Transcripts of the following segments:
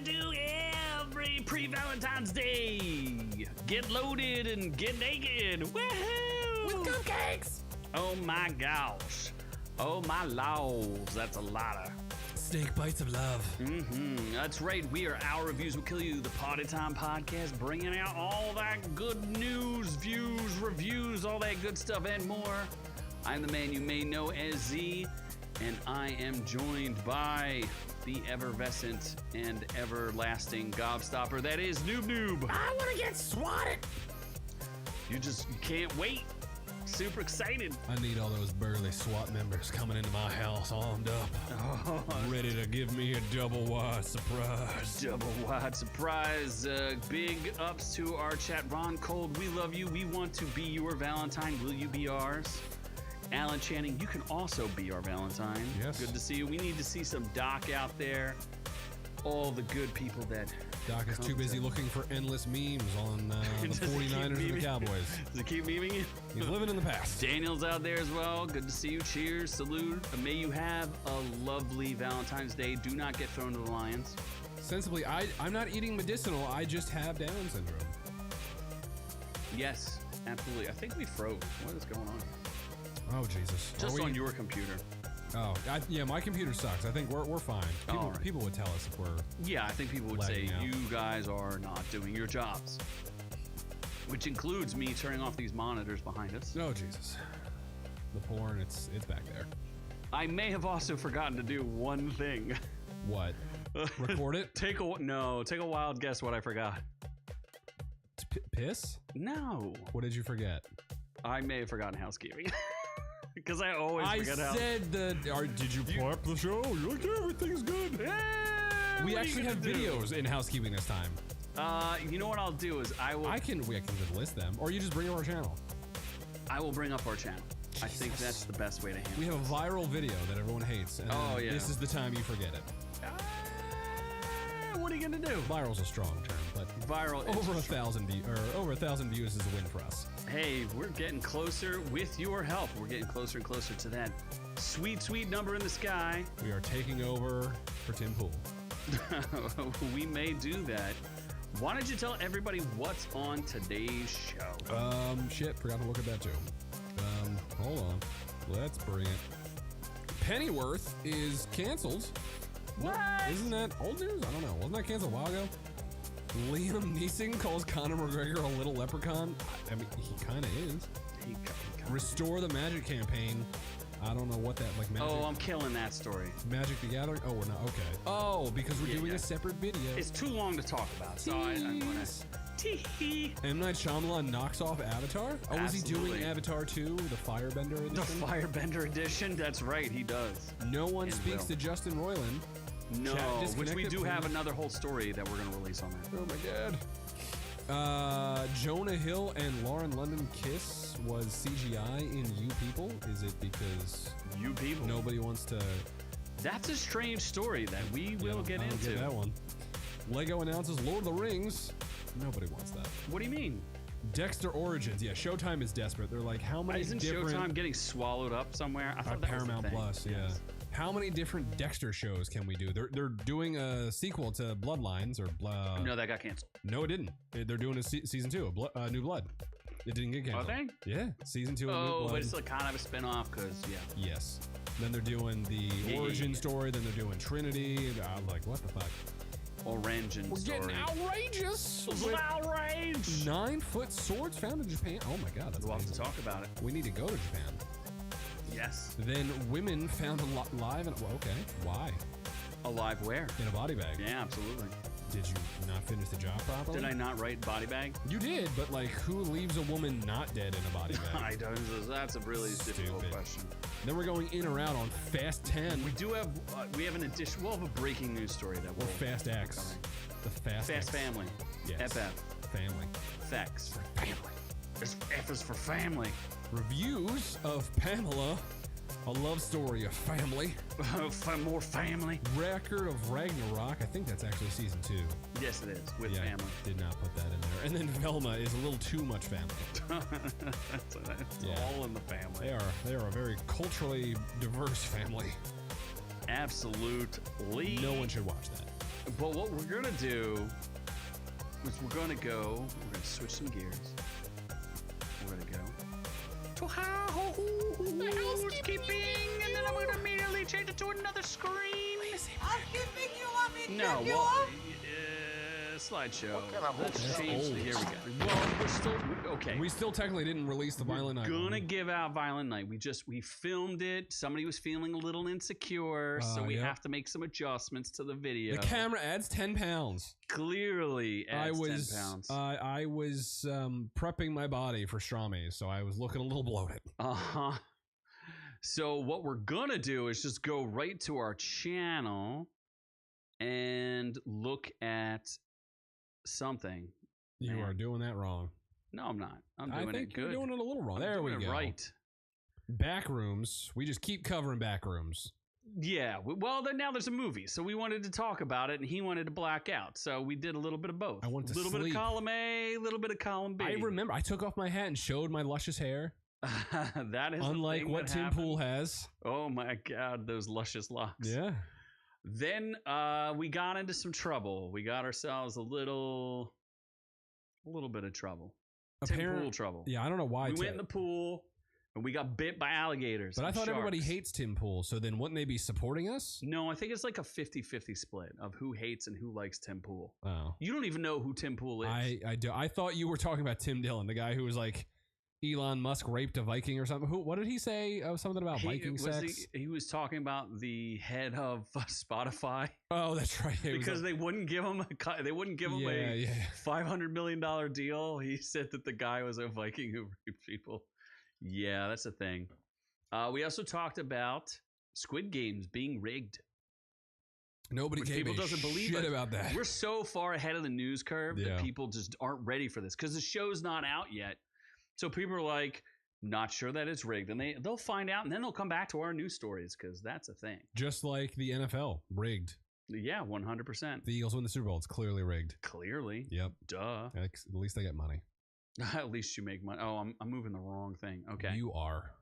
do every pre-Valentine's Day. Get loaded and get naked. Woohoo! With cupcakes. Oh my gosh. Oh my laws. That's a lot of Steak bites of love. That's right. We are Our Reviews Will Kill You, the Party Time podcast, bringing out all that good news, views, reviews, all that good stuff and more. I'm the man you may know as Z, and I am joined by the effervescent and everlasting gobstopper that is Noob. I want to get swatted. You can't wait. Super excited. I need all those burly SWAT members coming into my house armed up. Ready to give me a double wide surprise. Double wide surprise. Big ups to our chat. Ron Cold, we love you. We want to be your Valentine. Will you be ours? Alan Channing, you can also be our Valentine. Yes. Good to see you. We need to see some Doc out there. All the good people that... Doc is too busy looking for endless memes on the 49ers and the Cowboys. Does he keep memeing you? He's living in the past. Daniel's out there as well. Good to see you. Cheers. Salute. May you have a lovely Valentine's Day. Do not get thrown to the lions. Sensibly, I'm not eating medicinal. I just have Down syndrome. Yes, absolutely. I think we froze. What is going on? Oh, Jesus. Just on your computer. Oh, yeah, my computer sucks. I think we're fine. People would tell us if we're... Yeah, I think people would say, you guys are not doing your jobs. Which includes me turning off these monitors behind us. Oh, Jesus. The porn, it's back there. I may have also forgotten to do one thing. What? Record it? Take a wild guess what I forgot. Piss? No. What did you forget? I may have forgotten housekeeping. Because I always forget how... Did you prep the show? You're like, yeah, everything's good. Yeah, we actually have videos in housekeeping this time. You know what I'll do is I can just list them, or you just bring up our channel. I will bring up our channel. Jesus. I think that's the best way to handle it. We have a viral video that everyone hates, and this is the time you forget it. What are you gonna do? Viral's a strong term, but viral over 1,000 views is a win for us. Hey, we're getting closer with your help. We're getting closer and closer to that sweet, sweet number in the sky. We are taking over for Tim Pool. We may do that. Why don't you tell everybody what's on today's show? Forgot to look at that too. Hold on. Let's bring it. Pennyworth is canceled. What? Isn't that old news? I don't know. Wasn't that canceled a while ago? Liam Neeson calls Conor McGregor a little leprechaun. I mean, he kind of is. Restore the Magic campaign. I don't know what that, Magic. Oh, I'm killing that story. Magic the Gathering? Oh, we're not. Okay. Oh, because we're doing a separate video. It's too long to talk about, so I'm going to... M. Night Shyamalan knocks off Avatar? Oh, is he doing Avatar 2, the Firebender edition? The Firebender edition? That's right, he does. No one speaks to Justin Roiland. No, which we do have another whole story that we're going to release on that. Oh my god. Jonah Hill and Lauren London kiss was CGI in You People? Is it because You People nobody wants to... That's a strange story that we will get into. Get that one. Lego announces Lord of the Rings. Nobody wants that. What do you mean? Dexter Origins. Yeah, Showtime is desperate. They're like, how many Isn't Showtime getting swallowed up somewhere? I thought that Paramount was Plus, yes. How many different Dexter shows can we do? They're doing a sequel to Bloodlines or No, that got canceled. No, it didn't. They're doing a season 2 of New Blood. It didn't get canceled. Are they? Yeah, season 2 of New Blood. Oh, but it's like kind of a spin-off because Yes. Then they're doing the origin story. Then they're doing Trinity. I'm like, what the fuck? Origin story. We're getting outrageous. Outrage. 9-foot swords found in Japan. Oh my god, that's we'll amazing. have to talk about it. We need to go to Japan. Yes. Then women found alive and okay. Why? Alive where? In a body bag. Yeah, absolutely. Did you not finish the job properly? Did I not write body bag? You did, but who leaves a woman not dead in a body bag? I don't. That's a really difficult question. Then we're going in or out on Fast 10. We do have an addition. We'll have a breaking news story that we'll... Fast X. The Fast X. Family. Yes. FF. Family. Fex. For family. F is for family. Reviews of Pamela. A love story of family. More family. Record of Ragorak. I think that's actually season 2. Yes, it is. With family. Did not put that in there. And then Velma is a little too much family. That's all in the family. They are a very culturally diverse family. Absolutely. No one should watch that. But what we're gonna do is we're gonna switch some gears. We're gonna go to housekeeping, and then I'm gonna immediately change it to another screen. Housekeeping, you want me to No, check you well, off? slideshow. What kind of Let's That's change. old. Here we go. Well, we're still okay. We still technically didn't release the Violent Night. Gonna give out Violent Night. We filmed it. Somebody was feeling a little insecure, so we Yep. have to make some adjustments to the video. The camera adds 10 pounds. Clearly adds 10 pounds. I was prepping my body for Strame, so I was looking a little bloated. Uh-huh. So what we're gonna do is just go right to our channel and look at something. You Man. are doing that wrong. No, I'm not. I'm I doing think it good. you're doing it a little wrong. I'm There we doing it go. Right. Back rooms. We just keep covering back rooms. Yeah. Well, then now there's a movie, so we wanted to talk about it, and he wanted to black out. So we did a little bit of both. I wanted to a little bit sleep. of column A, a little bit of column B. I remember I took off my hat and showed my luscious hair. That is Unlike the thing what that Tim happened. Pool has. Oh my God, those luscious locks. Yeah. Then we got into some trouble. We got ourselves a little bit of trouble. Tim Pool trouble. Yeah, I don't know why. We went in the pool and we got bit by alligators. But I and thought everybody sharks. hates Tim Pool, so then wouldn't they be supporting us? No, I think it's like a 50-50 split of who hates and who likes Tim Pool. Oh. You don't even know who Tim Pool is. I do. I thought you were talking about Tim Dillon, the guy who was like Elon Musk raped a Viking or something. What did he say? Something about Viking sex? He was talking about the head of Spotify Oh, that's right. It was because like- they wouldn't give him a $500 million deal. He said that the guy was a Viking who raped people. Yeah, that's a thing. We also talked about Squid Games being rigged. Nobody Which gave people a doesn't believe shit it. about that. We're so far ahead of the news curve Yeah. that people just aren't ready for this because the show's not out yet. So people are like, not sure that it's rigged, and they'll find out, and then they'll come back to our news stories because that's a thing. Just like the NFL, rigged. Yeah, 100%. The Eagles win the Super Bowl. It's clearly rigged. Clearly, Yep. duh. At least they get money. At least you make money. Oh, I'm moving the wrong thing. Okay. You are.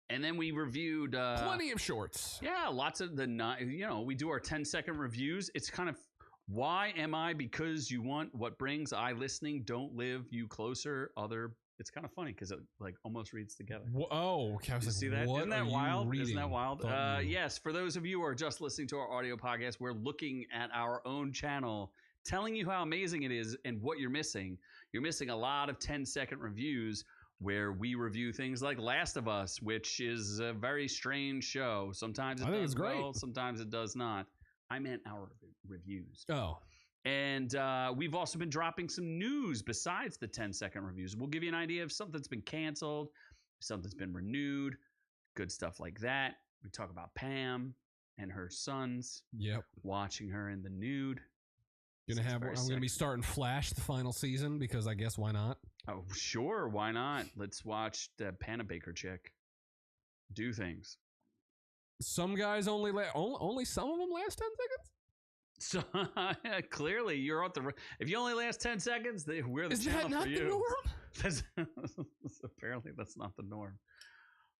And then we reviewed Plenty of shorts. Yeah, lots of we do our 10-second reviews. It's kind of why am I? Because you want what brings I listening. Don't live you closer. It's kind of funny because it like almost reads together. Oh, okay. I was You like, see that? what Isn't that are you wild? reading? Isn't that wild? Thought you- Yes, for those of you who are just listening to our audio podcast, we're looking at our own channel, telling you how amazing it is and what you're missing. You're missing a lot of 10-second reviews where we review things like Last of Us, which is a very strange show. Sometimes it I think does it's great. well, sometimes it does not. I meant our reviews. Oh, And we've also been dropping some news besides the 10-second reviews. We'll give you an idea of something's been canceled, something's been renewed, good stuff like that. We talk about Pam and her sons, yep. watching her in the nude. I'm gonna be starting Flash the final season because I guess why not? Oh, sure, why not? Let's watch the Panabaker chick do things. Some guys only some of them last 10 seconds. So clearly, you're at the. If you only last 10 seconds, we're the Is channel that not for the you. norm? Apparently, that's not the norm.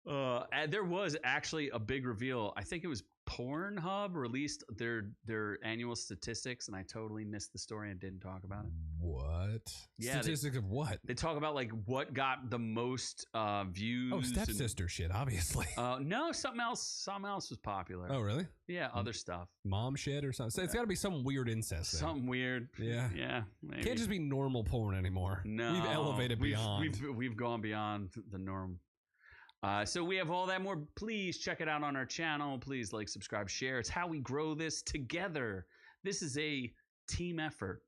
And there was actually a big reveal. I think it was Pornhub released their annual statistics, and I totally missed the story and didn't talk about it. What? Yeah, Statistics of what? They talk about like what got the most views. Oh, stepsister shit, obviously. No, something else. Something else was popular. Oh, really? Yeah, other stuff. Mom shit or something. So it's got to be some weird incest thing. Something weird. Yeah. Yeah. Maybe. Can't just be normal porn anymore. No, we've elevated beyond. We've gone beyond the norm. So we have all that more. Please check it out on our channel. Please like, subscribe, share. It's how we grow this together. This is a team effort.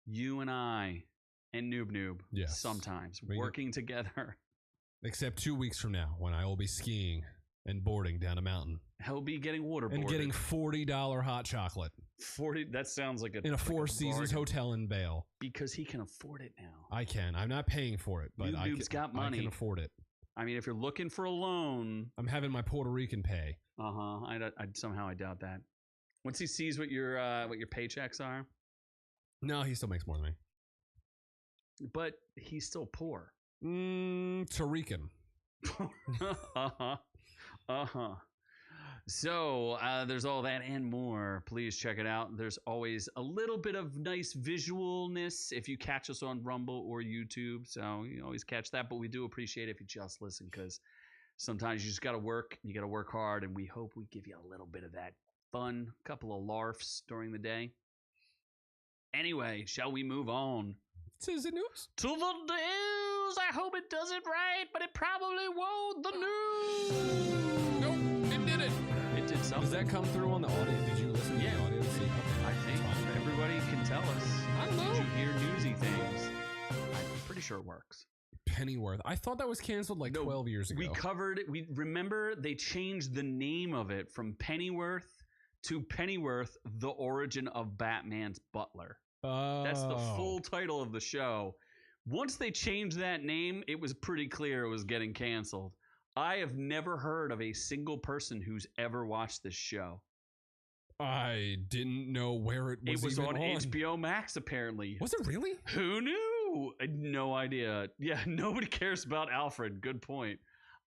You and I and Noob Yes. sometimes working together. Except 2 weeks from now when I will be skiing and boarding down a mountain. He'll be getting waterboarded. And getting $40 hot chocolate 40. That sounds like in a Four Seasons hotel in Vail. because he can afford it now. I can. I'm not paying for it, but Noob's got money. I can afford it. I mean, if you're looking for a loan, I'm having my Puerto Rican pay. I somehow I doubt that. Once he sees what your paychecks are, No, he still makes more than me. but he's still poor. Tarican. Uh-huh. So there's all that and more. Please check it out. There's always a little bit of nice visualness if you catch us on Rumble or YouTube. So you always catch that. But we do appreciate it if you just listen, because sometimes you just got to work. You got to work hard. And we hope we give you a little bit of that fun, couple of larfs during the day. Anyway, shall we move on? To the news. To the news. I hope it does it right, but it probably won't. The news. Nope, it did it. It did something. Does that come through on the audio? Did you listen to the audio? See, I think everybody can tell us. I don't know. Did you hear newsy things? I'm pretty sure it works. Pennyworth. I thought that was canceled like 12 years ago. We covered it. We remember they changed the name of it from Pennyworth to Pennyworth, the origin of Batman's Butler. That's the full title of the show. Once they changed that name, it was pretty clear it was getting canceled. I have never heard of a single person who's ever watched this show. I didn't know where it was. It was even on HBO Max, apparently. Was it really? Who knew? I had no idea. Yeah, nobody cares about Alfred. Good point.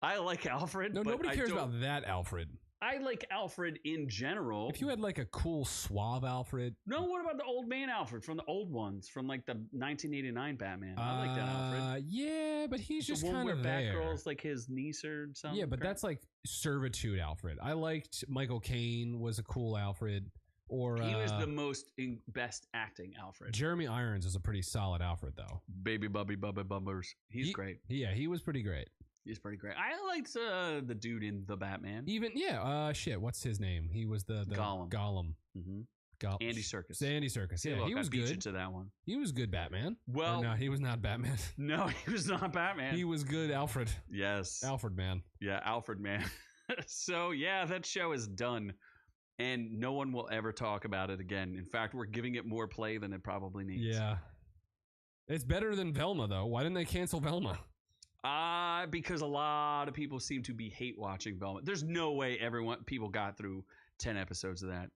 I like Alfred. No, but nobody cares about that Alfred. I like Alfred in general. If you had like a cool suave Alfred. No, what about the old man Alfred from the old ones, from like the 1989 Batman? I like that Alfred. Yeah, but he's just kind of there. Batgirl's like his niece or something. Yeah, but that's like servitude Alfred. I liked Michael Caine was a cool Alfred. Or he was the best acting Alfred. Jeremy Irons is a pretty solid Alfred though. Baby Bubby Bummers. He's great. Yeah, he was pretty great. He's pretty great. I liked the dude in the Batman. Even shit. What's his name? He was the Gollum. Mm-hmm. Andy Serkis. Andy Serkis. Yeah, look, he was I beat good. You to that one. He was good Batman. Well, no, he was not Batman. No, he was not Batman. He was good Alfred. Yes, Alfred man. Yeah, Alfred man. So yeah, that show is done, and no one will ever talk about it again. In fact, we're giving it more play than it probably needs. Yeah, it's better than Velma though. Why didn't they cancel Velma? Because a lot of people seem to be hate watching Velma. There's no way people got through 10 episodes of that,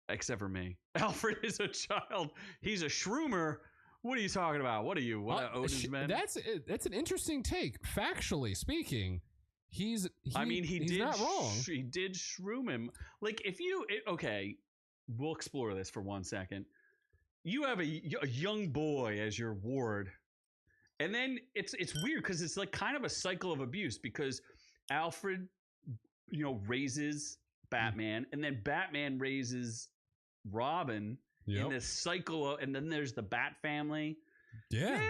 except for me. Alfred is a child. He's a shroomer. What are you talking about? What are you? What Odin's man? That's an interesting take. Factually speaking, he's did not wrong. He did shroom him. Like okay, we'll explore this for 1 second. You have a young boy as your ward. And then it's weird because it's like kind of a cycle of abuse, because Alfred, raises Batman, and then Batman raises Robin in this cycle and then there's the Bat family. Yeah,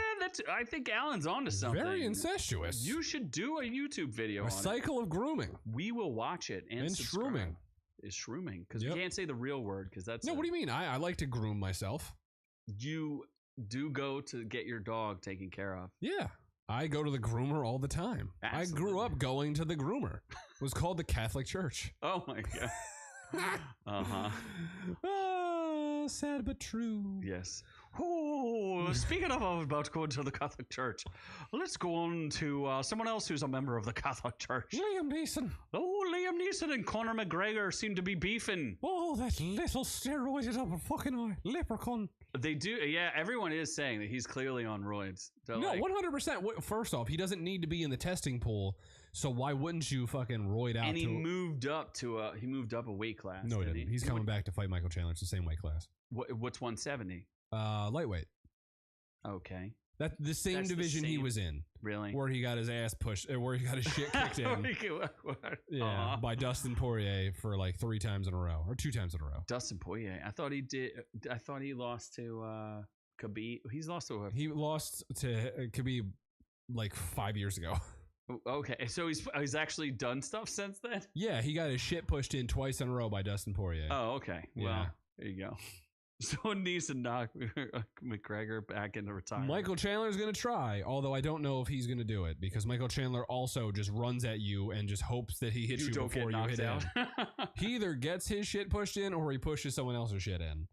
I think Alan's onto something. Very incestuous. You should do a YouTube video on a cycle of grooming. We will watch it and shrooming. Is shrooming, because we can't say the real word, because that's what do you mean? I like to groom myself. You do go to get your dog taken care of. Yeah. I go to the groomer all the time. Absolutely. I grew up going to the groomer. It was called the Catholic Church. Oh my God. Oh, sad but true. Yes. Oh, speaking of about going to the Catholic Church, let's go on to someone else who's a member of the Catholic Church. Liam Neeson. Oh, Liam Neeson and Conor McGregor seem to be beefing. Oh, that little steroided up fucking leprechaun. They do, yeah. Everyone is saying that he's clearly on roids. No, 100%. First off, he doesn't need to be in the testing pool, so why wouldn't you fucking roid out? And he moved up a weight class. No, he didn't. He's coming back to fight Michael Chandler. It's the same weight class. What's 170? Lightweight. Okay. That's the same division he was in. Really? Where he got his ass pushed, where he got his shit kicked in. Yeah, by Dustin Poirier for like 3 times in a row, or 2 times in a row. Dustin Poirier. I thought he lost to Khabib. He lost to Khabib like 5 years ago. Okay, so he's actually done stuff since then? Yeah, he got his shit pushed in twice in a row by Dustin Poirier. Oh, okay. Well, there you go. So Neeson knocked McGregor back into retirement. Michael Chandler's going to try, although I don't know if he's going to do it, because Michael Chandler also just runs at you and just hopes that he hits you before you hit him. He either gets his shit pushed in or he pushes someone else's shit in.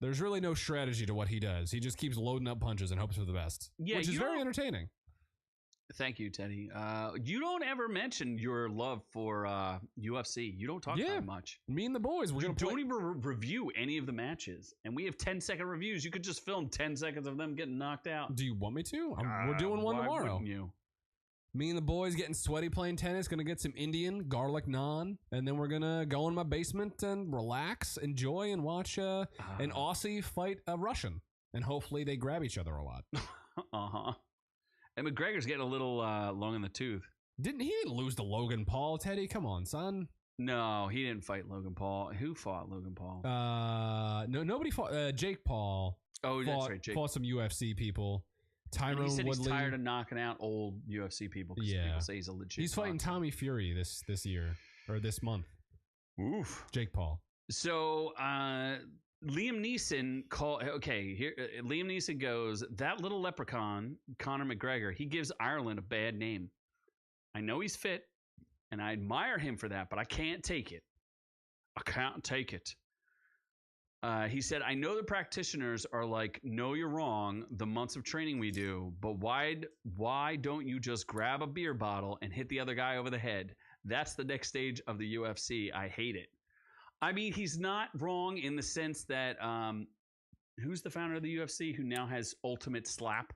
There's really no strategy to what he does. He just keeps loading up punches and hopes for the best, which is very entertaining. Thank you, Teddy. You don't ever mention your love for UFC. You don't talk about much. Me and the boys, don't even review any of the matches. And we have 10-second reviews. You could just film 10 seconds of them getting knocked out. Do you want me to? We're doing one tomorrow. Wouldn't you? Me and the boys getting sweaty playing tennis. Gonna get some Indian garlic naan, and then we're gonna go in my basement and relax, enjoy, and watch an Aussie fight a Russian, and hopefully they grab each other a lot. And McGregor's getting a little long in the tooth. He didn't lose to Logan Paul, Teddy? Come on, son. No, he didn't fight Logan Paul. Who fought Logan Paul? No, nobody fought. Jake Paul. That's right. Jake fought some UFC people. Tyrone he said Woodley. He's tired of knocking out old UFC people. Yeah, people say he's a legit. He's fighting Tommy Fury this year or this month. Oof. Jake Paul. So Liam Neeson Liam Neeson goes, that little leprechaun, Conor McGregor, he gives Ireland a bad name. I know he's fit, and I admire him for that, but I can't take it. I can't take it. He said, I know the practitioners are like, no, you're wrong, the months of training we do, but why don't you just grab a beer bottle and hit the other guy over the head? That's the next stage of the UFC. I hate it. I mean, he's not wrong in the sense that who's the founder of the UFC who now has Ultimate Slap?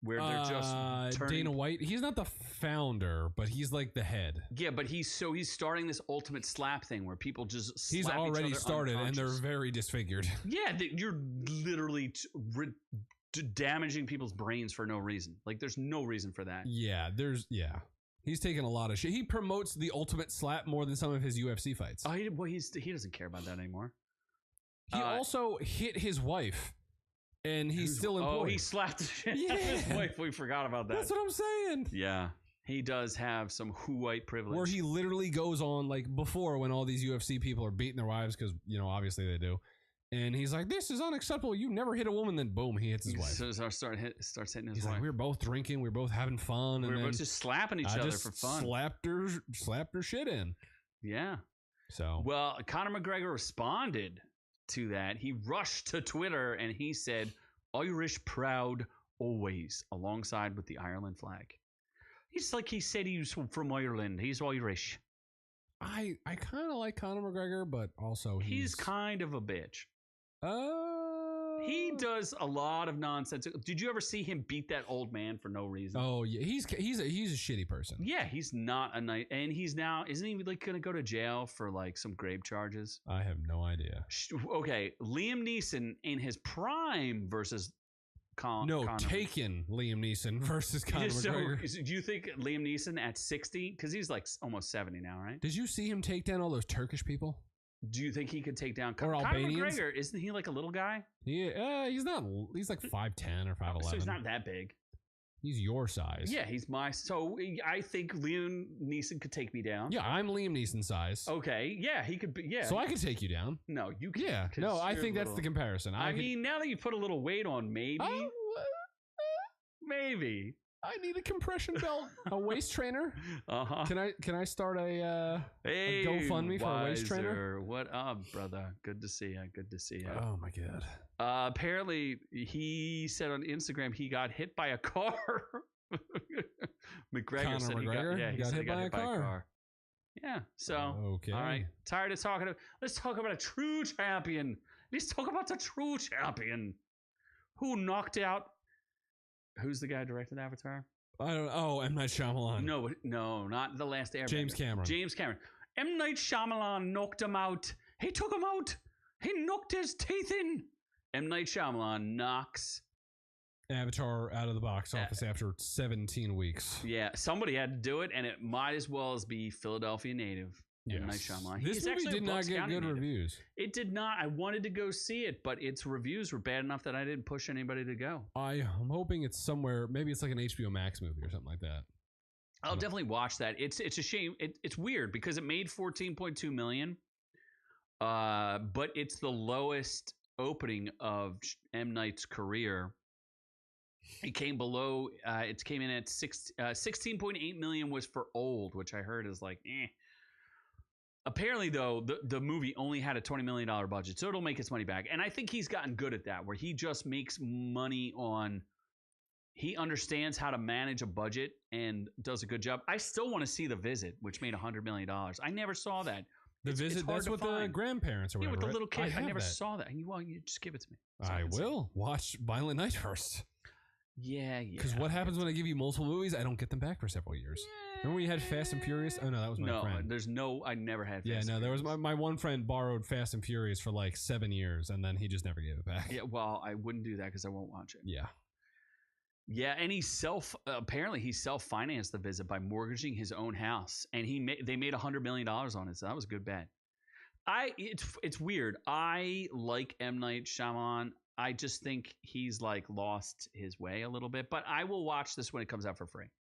Where they're just turning... Dana White. He's not the founder, but he's like the head. Yeah, but he's starting this Ultimate Slap thing where people just slap he's already each other started, and they're very disfigured. Yeah, you're literally damaging people's brains for no reason. Like, there's no reason for that. Yeah, he's taking a lot of shit. He promotes the Ultimate Slap more than some of his UFC fights. Oh, he doesn't care about that anymore. He also hit his wife. And he's still employed. Oh, he slapped the shit out of his wife. We forgot about that. That's what I'm saying. Yeah. He does have some white privilege. Where he literally goes on, like, before when all these UFC people are beating their wives, because, obviously they do. And he's like, this is unacceptable. You never hit a woman. Then, boom, he hits his wife. So starts hitting his wife. He's like, we were both drinking. We were both having fun. We were both just slapping each other for fun. Slapped her shit in. Yeah. So. Well, Conor McGregor responded to that. He rushed to Twitter and he said, Irish proud always, alongside with the Ireland flag. It's like he said he was from Ireland. He's Irish. I kind of like Conor McGregor, but also he's kind of a bitch. He does a lot of nonsense. Did you ever see him beat that old man for no reason? Oh yeah, he's a shitty person. Yeah, he's not a nice, and he's now isn't he like going to go to jail for like some grave charges? I have no idea. Okay, Liam Neeson in his prime versus Conor. Taken Liam Neeson versus Conor McGregor. Do you think Liam Neeson at 60? Because he's like almost 70 now, right? Did you see him take down all those Turkish people? Do you think he could take down Conor McGregor? Isn't he like a little guy? Yeah, he's not. He's like 5'10" or 5'11". So he's not that big. He's your size. Yeah, he's my. So I think Liam Neeson could take me down. Yeah, I'm Liam Neeson size. Okay, yeah, he could be. Yeah, so I could take you down. No, you can't. Yeah, no, I think that's the comparison. I mean, now that you put a little weight on, maybe. Maybe. I need a compression belt, a waist trainer. Can I start a GoFundMe for a waist trainer? What up, brother? Good to see you. Good to see you. Oh my god. Apparently, he said on Instagram he got hit by a car. McGregor Conor said McGregor? he got hit by a car. Yeah. So okay. All right. Tired of talking. Let's talk about a true champion. Let's talk about the true champion who knocked out. Who's the guy who directed Avatar? I don't know. Oh, M. Night Shyamalan. No, not The Last Airbender. James Cameron. M. Night Shyamalan knocked him out. He took him out. He knocked his teeth in. M. Night Shyamalan knocks Avatar out of the box office after 17 weeks. Yeah, somebody had to do it, and it might as well as be Philadelphia native. Yes. M. Night Shyamalan. This movie did not get good reviews. It did not. I wanted to go see it, but its reviews were bad enough that I didn't push anybody to go. I'm hoping it's somewhere. Maybe it's like an HBO Max movie or something like that. I'll definitely watch that. It's a shame. It's weird because it made $14.2 million, but it's the lowest opening of M. Night's career. It came below. It came in at 16.8 million was for Old, which I heard is like eh. Apparently, though, the movie only had a $20 million budget, so it'll make its money back. And I think he's gotten good at that, where he just makes money on... He understands how to manage a budget and does a good job. I still want to see The Visit, which made $100 million. I never saw that. The Visit, that's with the grandparents or whatever. Yeah, with the little kid. I never that. saw that. You just give it to me. I will. Watch Violent Night first. Yeah. Because what happens when I give you multiple movies? I don't get them back for several years. Remember when you had Fast and Furious? Oh no, that was my friend. I never had Fast Yeah, and no, there was Furious. my one friend borrowed Fast and Furious for like 7 years, and then he just never gave it back. Yeah, well, I wouldn't do that because I won't watch it. Yeah. Yeah, and apparently he self-financed the visit by mortgaging his own house, and they made $100 million on it, so that was a good bet. It's weird. I like M. Night Shyamalan. I just think he's like lost his way a little bit, but I will watch this when it comes out for free.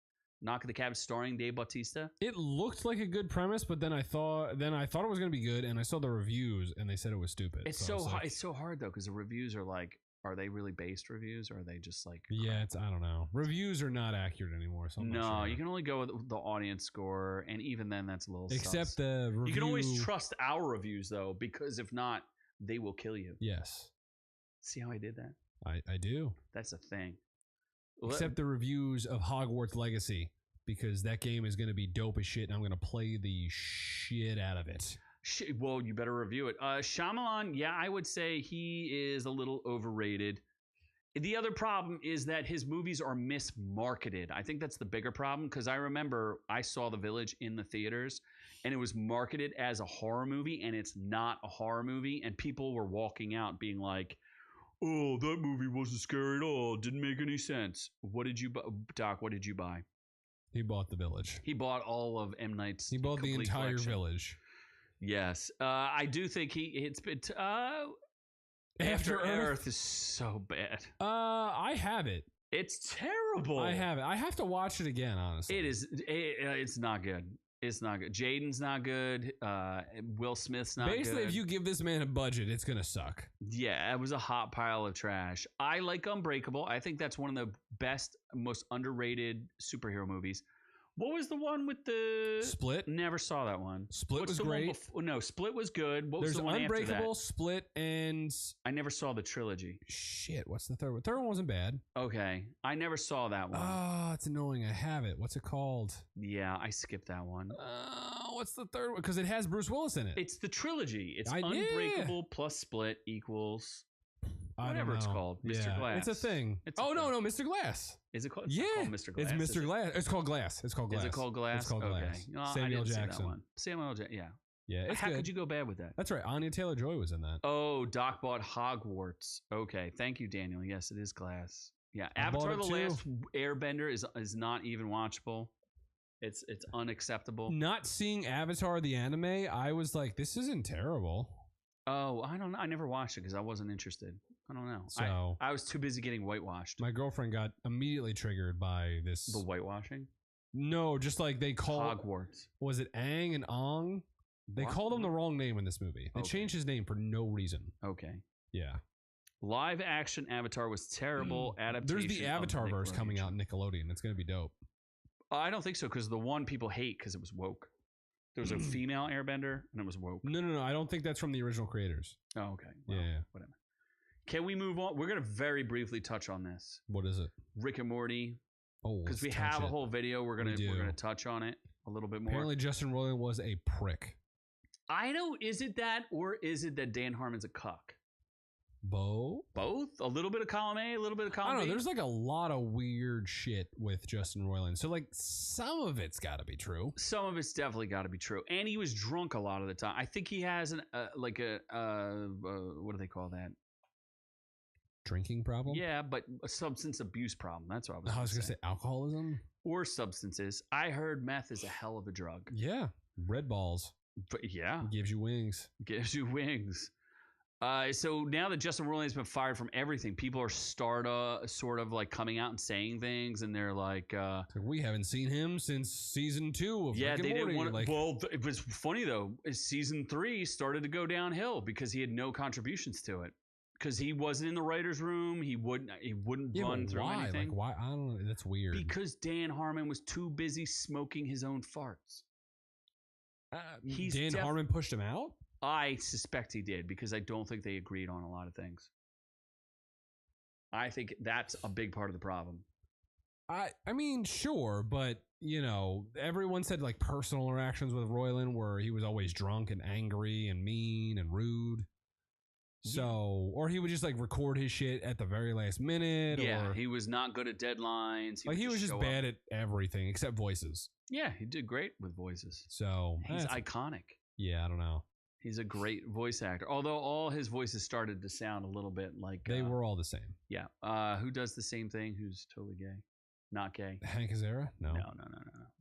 Knock at the Cabin starring Dave Bautista. It looked like a good premise, but then I thought it was going to be good, and I saw the reviews, and they said it was stupid. It's so hard though, because the reviews are like, are they really based reviews, or are they just like? Yeah, I don't know. Reviews are not accurate anymore. So I'm not sure. You can only go with the audience score, and even then, that's a little. Except sus. the review. You can always trust our reviews though, because if not, they will kill you. Yes. See how I did that? I do. That's a thing. Except the reviews of Hogwarts Legacy, because that game is going to be dope as shit, and I'm going to play the shit out of it. Well, you better review it. Shyamalan, yeah, I would say he is a little overrated. The other problem is that his movies are mismarketed. I think that's the bigger problem, because I remember I saw The Village in the theaters, and it was marketed as a horror movie, and it's not a horror movie, and people were walking out being like, oh, that movie wasn't scary at all. Didn't make any sense. What did you buy? Doc, what did you buy? He bought The Village. He bought all of M. Night's. He bought the entire collection. Village. Yes. I do think it's been... After Earth is so bad. I have it. It's terrible. I have it. I have to watch it again, honestly. It is. It's not good. It's not good. Jaden's not good. Will Smith's not good. Basically, if you give this man a budget, it's going to suck. Yeah, it was a hot pile of trash. I like Unbreakable. I think that's one of the best, most underrated superhero movies. What was the one with the... Split? Never saw that one. Split was great. No, Split was good. What was There's the one Unbreakable, after that? Split, and... I never saw the trilogy. Shit, what's the third one? Third one wasn't bad. Okay. I never saw that one. Oh, it's annoying. I have it. What's it called? Yeah, I skipped that one. What's the third one? Because it has Bruce Willis in it. It's the trilogy. It's Unbreakable plus Split equals... whatever it's called. Mr. Glass. It's a thing. No, Mr. Glass. Is it called? Yeah. Called Mr. Glass. It's Mr. Glass. It's called Glass. It's called Glass. Is it called Glass? It's called Glass. No, Samuel I didn't Jackson. See that one. Samuel Jackson. Yeah. Yeah, it's How good. could you go bad with that? That's right. Anya Taylor-Joy was in that. Oh, Doc bought Hogwarts. Okay. Thank you, Daniel. Yes, it is Glass. Yeah. Avatar: The Last Airbender is not even watchable. It's unacceptable. Not seeing Avatar the anime, I was like, this isn't terrible. Oh, I don't know. I never watched it because I wasn't interested. I don't know. So I was too busy getting whitewashed. My girlfriend got immediately triggered by this. The whitewashing? No, just like they called Hogwarts. Was it Aang and Ong? They called him the wrong name in this movie. They changed his name for no reason. Okay. Yeah. Live action Avatar was terrible. Adaptation. There's the Avatar verse coming out in Nickelodeon. It's going to be dope. I don't think so, because the one people hate because it was woke. There was a female airbender and it was woke. No. I don't think that's from the original creators. Oh, okay. Well, yeah. Whatever. Can we move on? We're going to very briefly touch on this. What is it? Rick and Morty. Oh, because we have a whole video. We're gonna touch on it a little bit more. Apparently, Justin Roiland was a prick. I know. Is it that, or is it that Dan Harmon's a cuck? Both. A little bit of column A, a little bit of column B. I don't know. There's like a lot of weird shit with Justin Roiland. So like some of it's got to be true. Some of it's definitely got to be true. And he was drunk a lot of the time. I think he has what do they call that? Drinking problem? Yeah, but a substance abuse problem. That's what I was going to say. Alcoholism? Or substances. I heard meth is a hell of a drug. Yeah. Red balls. But yeah. Gives you wings. Gives you wings. So now that Justin Roiland has been fired from everything, people are sort of like coming out and saying things, and they're like, we haven't seen him since season 2 of Rick and Morty. Didn't want to. Well, it was funny though. Season 3 started to go downhill because he had no contributions to it. Because he wasn't in the writer's room, he wouldn't run through anything. Like why? I don't know. That's weird. Because Dan Harmon was too busy smoking his own farts. Dan Harmon pushed him out? I suspect he did, because I don't think they agreed on a lot of things. I think that's a big part of the problem. I mean, sure, but you know, everyone said like personal interactions with Roiland where he was always drunk and angry and mean and rude. So, or he would just like record his shit at the very last minute. Yeah, or, he was not good at deadlines. he was just bad at everything except voices. Yeah, he did great with voices. So he's iconic. Yeah, I don't know. He's a great voice actor. Although all his voices started to sound a little bit like they were all the same. Yeah. Who does the same thing? Who's totally gay? Not gay. Hank Azaria? No. No.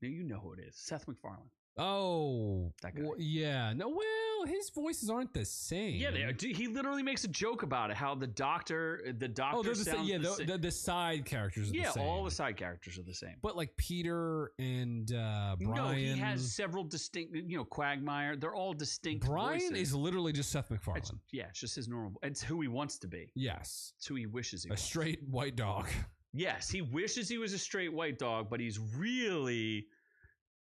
You know who it is. Seth MacFarlane. Oh, that guy. Well, yeah. No, well, his voices aren't the same. Yeah, they are. He literally makes a joke about it. How the doctor sounds the same. The side characters are the same. Yeah, all the side characters are the same. But like Peter and Brian. No, he has several distinct. Quagmire. They're all distinct. Brian voices. is literally just Seth MacFarlane. It's just his normal. It's who he wants to be. Yes, it's who he wishes he was. A straight white dog. Yes, he wishes he was a straight white dog, but he's really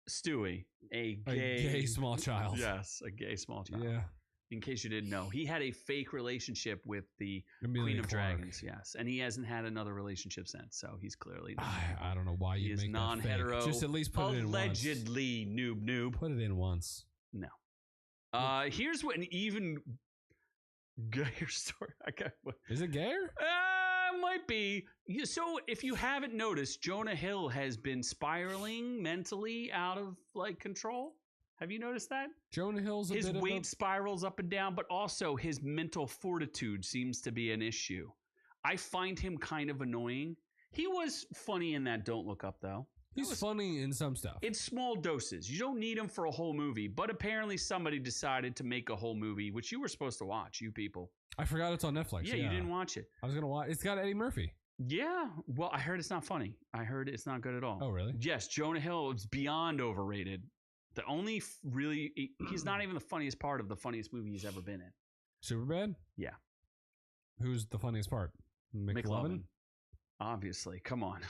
Stewie, a gay small child. Yes, a gay small child. Yeah. In case you didn't know, he had a fake relationship with the Amelia Queen of Clark. Dragons. Yes, and he hasn't had another relationship since. So he's clearly I don't know why you make non-hetero. That fake. Just at least put it in once. Allegedly, noob. Put it in once. No. Here's what an even gayer story. Is it gayer? Might be. So if you haven't noticed, Jonah Hill has been spiraling mentally out of control. Have you noticed that? Jonah Hill's his weight spirals up and down, but also his mental fortitude seems to be an issue. I find him kind of annoying. He was funny in that Don't Look Up, though. He's funny in some stuff. It's small doses. You don't need him for a whole movie, but apparently somebody decided to make a whole movie, which you were supposed to watch, you people. I forgot it's on Netflix. Yeah, you didn't watch it. I was going to watch. It's got Eddie Murphy. Yeah. Well, I heard it's not funny. I heard it's not good at all. Oh, really? Yes, Jonah Hill is beyond overrated. The only he's not even the funniest part of the funniest movie he's ever been in. Superbad? Yeah. Who's the funniest part? McLovin? Obviously. Come on.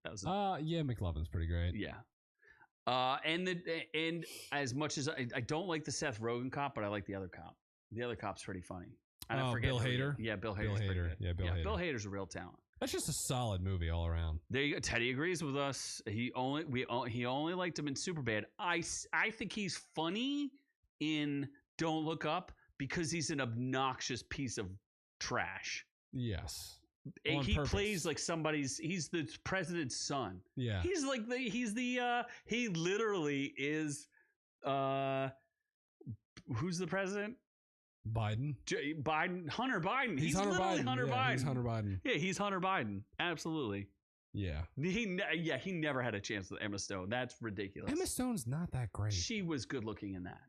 Yeah, McLovin's pretty great. Yeah. And as much as I don't like the Seth Rogen cop, but I like the other cop. The other cop's pretty funny. And I forget Bill Hader? Yeah, Bill Hader's pretty good. Yeah, Bill Hader. Bill Hader's a real talent. That's just a solid movie all around. There you go. Teddy agrees with us. He only liked him in Superbad. I think he's funny in Don't Look Up because he's an obnoxious piece of trash. Yes. He plays like he's the president's son. Yeah. He literally is who's the president? Biden. Hunter Biden. He's Hunter Biden. He's Hunter Biden. Yeah, he's Hunter Biden. Absolutely. Yeah. He never had a chance with Emma Stone. That's ridiculous. Emma Stone's not that great. She was good looking in that.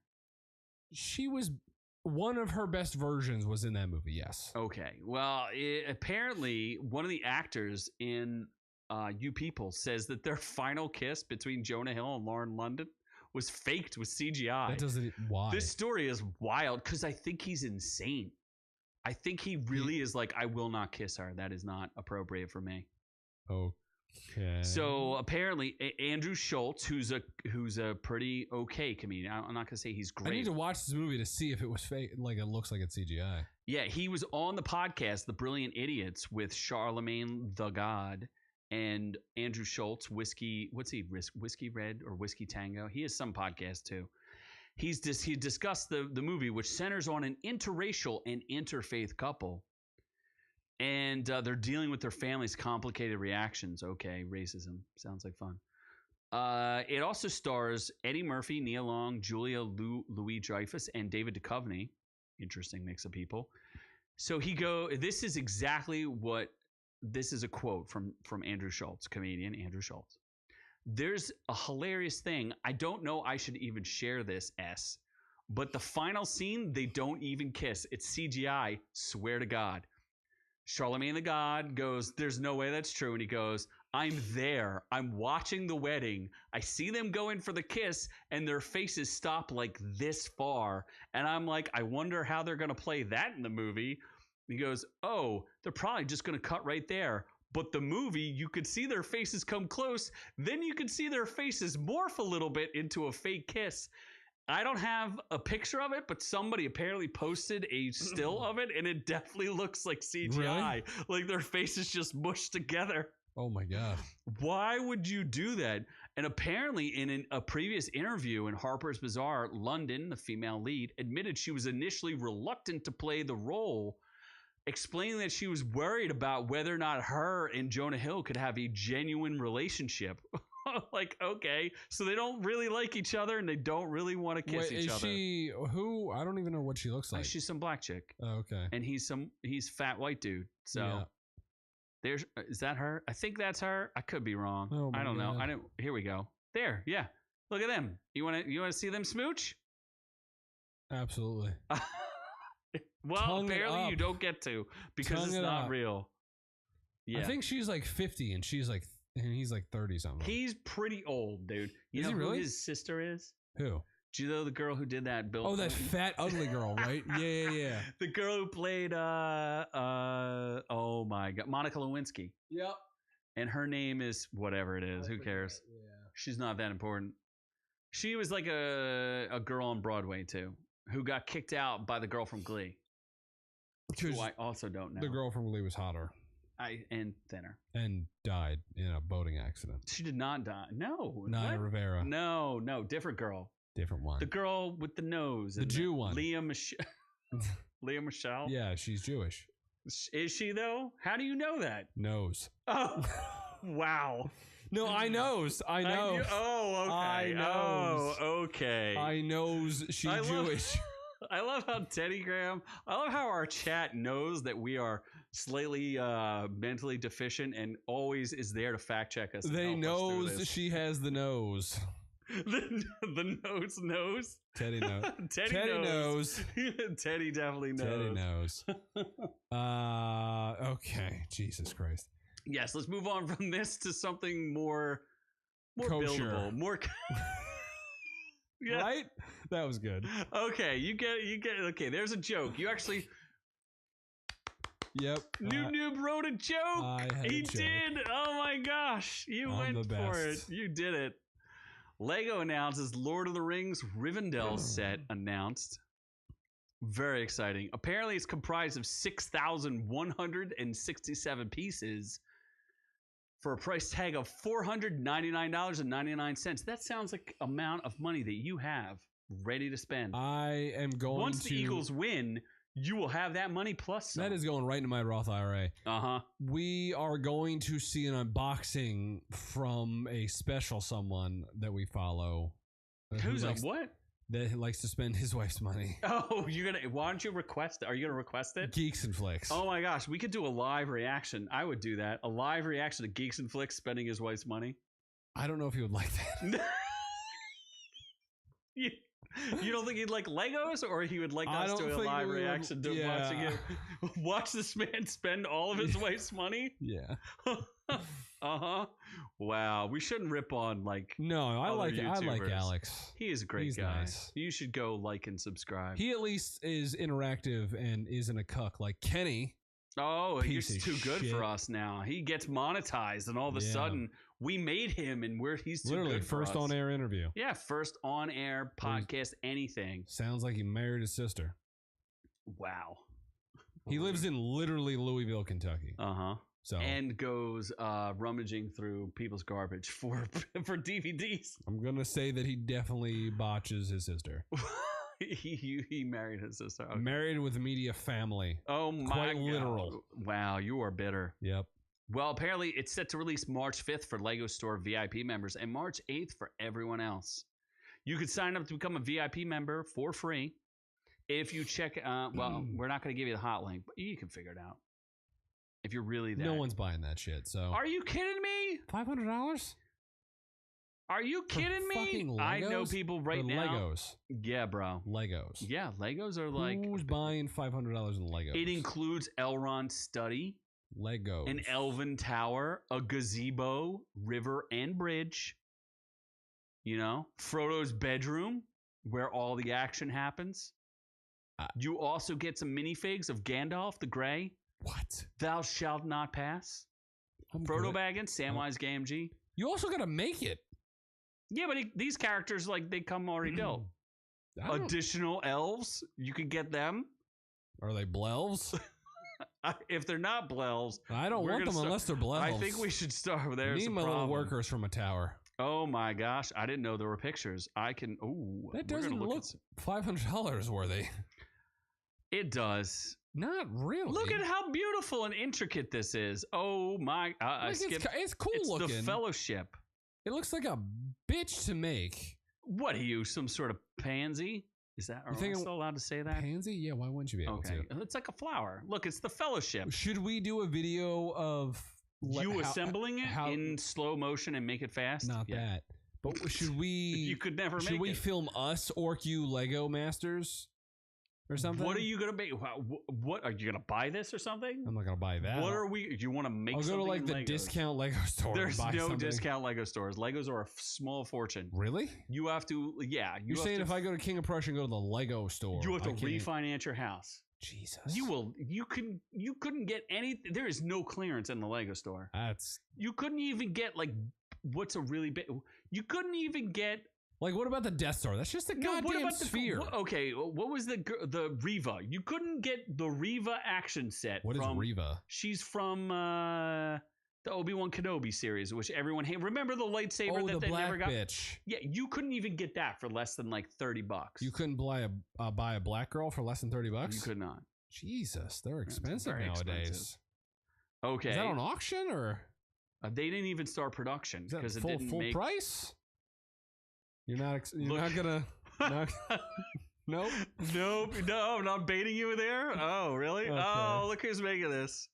She was one of her best versions was in that movie. Yes. Okay. Well, apparently one of the actors in You People says that their final kiss between Jonah Hill and Lauren London was faked with CGI. That doesn't. Why? This story is wild because I think he's insane. I think he really is like, I will not kiss her. That is not appropriate for me. Okay. So apparently, Andrew Schultz, who's a pretty okay comedian. I'm not gonna say he's great. I need to watch this movie to see if it was fake. Like it looks like it's CGI. Yeah, he was on the podcast, The Brilliant Idiots, with Charlemagne the God and Andrew Schultz. Whiskey Red or Whiskey Tango. He has some podcast too. He discussed the movie, which centers on an interracial and interfaith couple. And they're dealing with their family's complicated reactions. Okay, racism. Sounds like fun. It also stars Eddie Murphy, Nia Long, Julia Louis-Dreyfus, and David Duchovny. Interesting mix of people. So this is exactly what, this is a quote from Andrew Schultz, comedian Andrew Schultz. There's a hilarious thing. I don't know I should even share this, but the final scene, they don't even kiss. It's CGI, swear to God. Charlemagne the God goes, there's no way that's true. And he goes, I'm there. I'm watching the wedding. I see them go in for the kiss and their faces stop like this far. And I'm like, I wonder how they're going to play that in the movie. He goes, oh, they're probably just going to cut right there. But the movie, you could see their faces come close. Then you could see their faces morph a little bit into a fake kiss. I don't have a picture of it, but somebody apparently posted a still of it, and it definitely looks like CGI. Really? Like their faces just mushed together. Oh my God. Why would you do that? And apparently, in a previous interview in Harper's Bazaar, London, the female lead, admitted she was initially reluctant to play the role, explaining that she was worried about whether or not her and Jonah Hill could have a genuine relationship. Like, okay, so they don't really like each other and they don't really want to kiss each other. Is she who? I don't even know what she looks like. She's some black chick. Oh, okay. And he's fat white dude. So is that her? I think that's her. I could be wrong. Oh my I don't know. God. Here we go. There, yeah. Look at them. You want to see them smooch? Absolutely. Well, Tongue it apparently up. you don't get to because Tongue it's it not up. real. Yeah. I think she's like 50 and he's like 30 something. He's pretty old, dude. You Is know he who really? his sister is? Who? Do you know the girl who did that? Bill. Oh, that fat ugly girl, right? Yeah. The girl who played oh my god, Monica Lewinsky. Yep. And her name is whatever it is. Who cares? Yeah. She's not that important. She was like a girl on Broadway too, who got kicked out by the girl from Glee. Who I also don't know. The girl from Glee was hotter. And thinner. And died in a boating accident. She did not die. No. Naya what? Rivera. No, different girl. Different one. The girl with the nose. The Jew one. Leah Michelle. Yeah, she's Jewish. Is she though? How do you know that? Nose. Oh, wow. No, I knows. I know. Oh, okay. I knows. Oh, okay. I knows she's Jewish. I love how Teddy Graham, I love how our chat knows that we are slightly mentally deficient and always is there to fact check us. They knows she has the nose. the nose. Teddy knows. Teddy knows. Teddy definitely knows. Teddy knows. Okay. Jesus Christ. Yes, let's move on from this to something more kosher. buildable, more. Yeah. Right? That was good. Okay, you get. Okay, there's a joke. You actually. Yep. Noob wrote a joke. He did. Oh my gosh, you went for it. You did it. Lego announces Lord of the Rings Rivendell set announced. Very exciting. Apparently, it's comprised of 6,167 pieces for a price tag of $499.99. That sounds like amount of money that you have ready to spend. I am going Once the Eagles win, you will have that money plus some. That is going right into my Roth IRA. Uh-huh. We are going to see an unboxing from a special someone that we follow. Who's on what? That likes to spend his wife's money. Oh, why don't you request it? Are you gonna request it? Geeks and Flicks. Oh my gosh, we could do a live reaction. I would do that. A live reaction to Geeks and Flicks spending his wife's money. I don't know if he would like that. You don't think he'd like Legos, or he would like us doing a live reaction to watching him watch this man spend all of his wife's money? Yeah. Uh-huh. Wow. We shouldn't rip on No, I like Alex. He is a great guy. Nice. You should go like and subscribe. He at least is interactive and isn't a cuck like Kenny. Oh, he's too good shit. for us now. He gets monetized, and all of a sudden we made him, and he's too literally good for first us. on air interview. Yeah, first on air podcast, anything. Sounds like he married his sister. Wow. He lives in literally Louisville, Kentucky. Uh-huh. So and goes rummaging through people's garbage for DVDs. I'm gonna say that he definitely botches his sister. He married his sister. Okay. Married with media family. Oh my Quite God. literal. Wow, you are bitter. Yep. Well, apparently it's set to release March 5th for Lego Store VIP members and March 8th for everyone else. You could sign up to become a VIP member for free if you check. Well, we're not going to give you the hot link, but you can figure it out. If you're really that. No one's buying that shit. So. Are you kidding me? $500? Are you kidding me? I know people right now. Legos. Yeah, bro. Legos. Yeah, Legos are like. Who's buying $500 in Legos? It includes Elrond's study, Legos, an elven tower, a gazebo, river, and bridge. You know, Frodo's bedroom, where all the action happens. You also get some minifigs of Gandalf the Grey. What? Thou shalt not pass. Frodo Baggins, Samwise Gamgee. You also got to make it. Yeah, but these characters, they come already built. Additional elves, you could get them. Are they blelves? If they're not blelves, I don't want them unless they're blelves. I think we should start with Need my little workers from a tower. Oh my gosh, I didn't know there were pictures. I can. Oh, That doesn't look $500 worthy. It does. Not really. Look at how beautiful and intricate this is. Oh my! It's cool looking. It's the Fellowship. It looks like a bitch to make. What are you? Some sort of pansy? Is that? Are we still allowed to say that? Pansy? Yeah. Why wouldn't you be able to? It's like a flower. Look, it's the Fellowship. Should we do a video of you assembling it in slow motion and make it fast? Not that. But should we? You could never make it. Should we film us Orc You Lego Masters? Or something? What are you gonna make? What are you gonna buy this or something? I'm not gonna buy that. What are we? Do you want to make? I'll go to like the Legos? discount Lego store. There's no discount Lego stores. Legos are a small fortune. Really? You have to. Yeah. You're saying if I go to King of Prussia and go to the Lego store, you have to refinance your house. Jesus. You will. You couldn't get any. There is no clearance in the Lego store. You couldn't even get like what's a really big. You couldn't even get. Like, what about the Death Star? That's just a goddamn sphere. Okay, what was the Reva? You couldn't get the Reva action set. What is Reva? She's from the Obi-Wan Kenobi series, which everyone hated. Remember the lightsaber that they never got? Bitch. Yeah, you couldn't even get that for less than like $30. You couldn't buy a black girl for less than $30? You could not. Jesus, they're expensive nowadays. Expensive. Okay. Is that on auction or? They didn't even start production because it didn't full price. You're not gonna. Nope. No, I'm not baiting you there. Oh, really? Okay. Oh, look who's making this.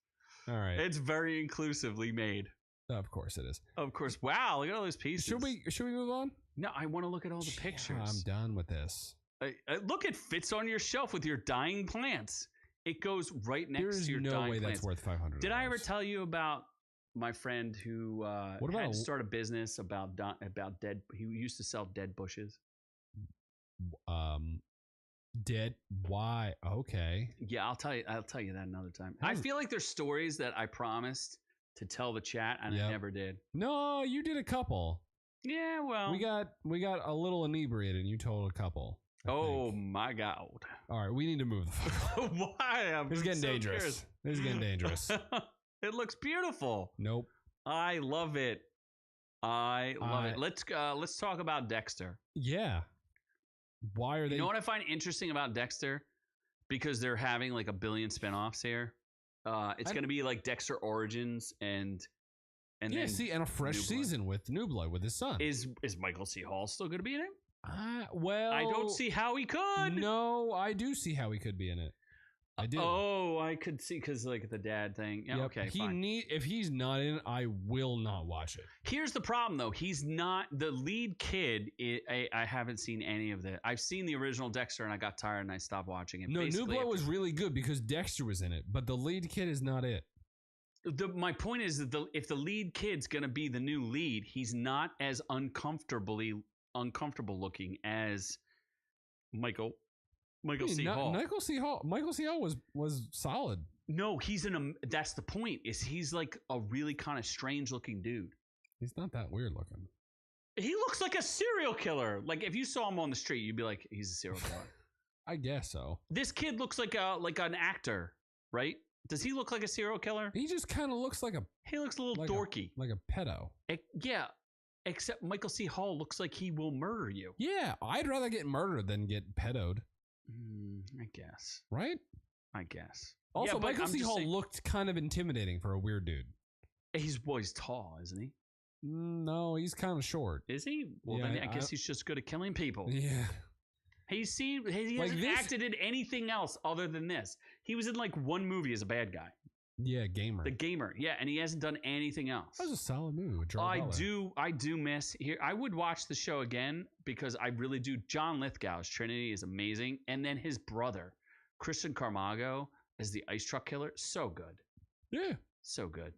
All right. It's very inclusively made. Of course it is. Of course. Wow, look at all those pieces. Should we move on? No, I want to look at all the pictures. I'm done with this. Look, it fits on your shelf with your dying plants. It goes right next to your dying plants. There's no way that's worth $500. Did I ever tell you about my friend who had to start a business about dead? He used to sell dead bushes. Dead? Why? Okay. Yeah, I'll tell you that another time. I feel like there's stories that I promised to tell the chat and I never did. No, you did a couple. Yeah, well, we got a little inebriated and you told a couple. Oh my God! All right, we need to move the fuck on. Why? This is getting dangerous. This is getting dangerous. It looks beautiful. Nope. I love it. I love it. Let's talk about Dexter. Yeah. Why are they? You know what I find interesting about Dexter? Because they're having like a billion spinoffs here. It's going to be like Dexter Origins and and a fresh season with New Blood with his son. Is Michael C. Hall still going to be in it? Well, I don't see how he could. No, I do see how he could be in it. I do. Oh, I could see because like the dad thing. Yeah, okay, fine. If he's not in it, I will not watch it. Here's the problem, though. He's not the lead kid. I haven't seen any of that. I've seen the original Dexter, and I got tired and I stopped watching it. No, New Blood was really good because Dexter was in it, but the lead kid is not it. My point is that if the lead kid's gonna be the new lead, he's not as uncomfortable looking as Michael C. Hall. Michael C. Hall was solid. No, that's the point. He's like a really kind of strange looking dude. He's not that weird looking. He looks like a serial killer. Like if you saw him on the street, you'd be like, he's a serial killer. I guess so. This kid looks like an actor, right? Does he look like a serial killer? He just kind of looks like He looks a little dorky, like a pedo. Yeah. Except Michael C. Hall looks like he will murder you. Yeah, I'd rather get murdered than get pedoed. I guess. Right? I guess. Also, Michael C. Hall looked kind of intimidating for a weird dude. He's tall, isn't he? No, he's kind of short. Is he? Well, yeah, then I guess he's just good at killing people. Yeah. He hasn't acted in anything else other than this. He was in like one movie as a bad guy. Yeah, Gamer. The Gamer. Yeah, and he hasn't done anything else. That was a solid movie with Joel Butler. I do miss here. I would watch the show again because I really do. John Lithgow's Trinity is amazing, and then his brother, Christian Carmago, as the ice truck killer, so good. Yeah, so good.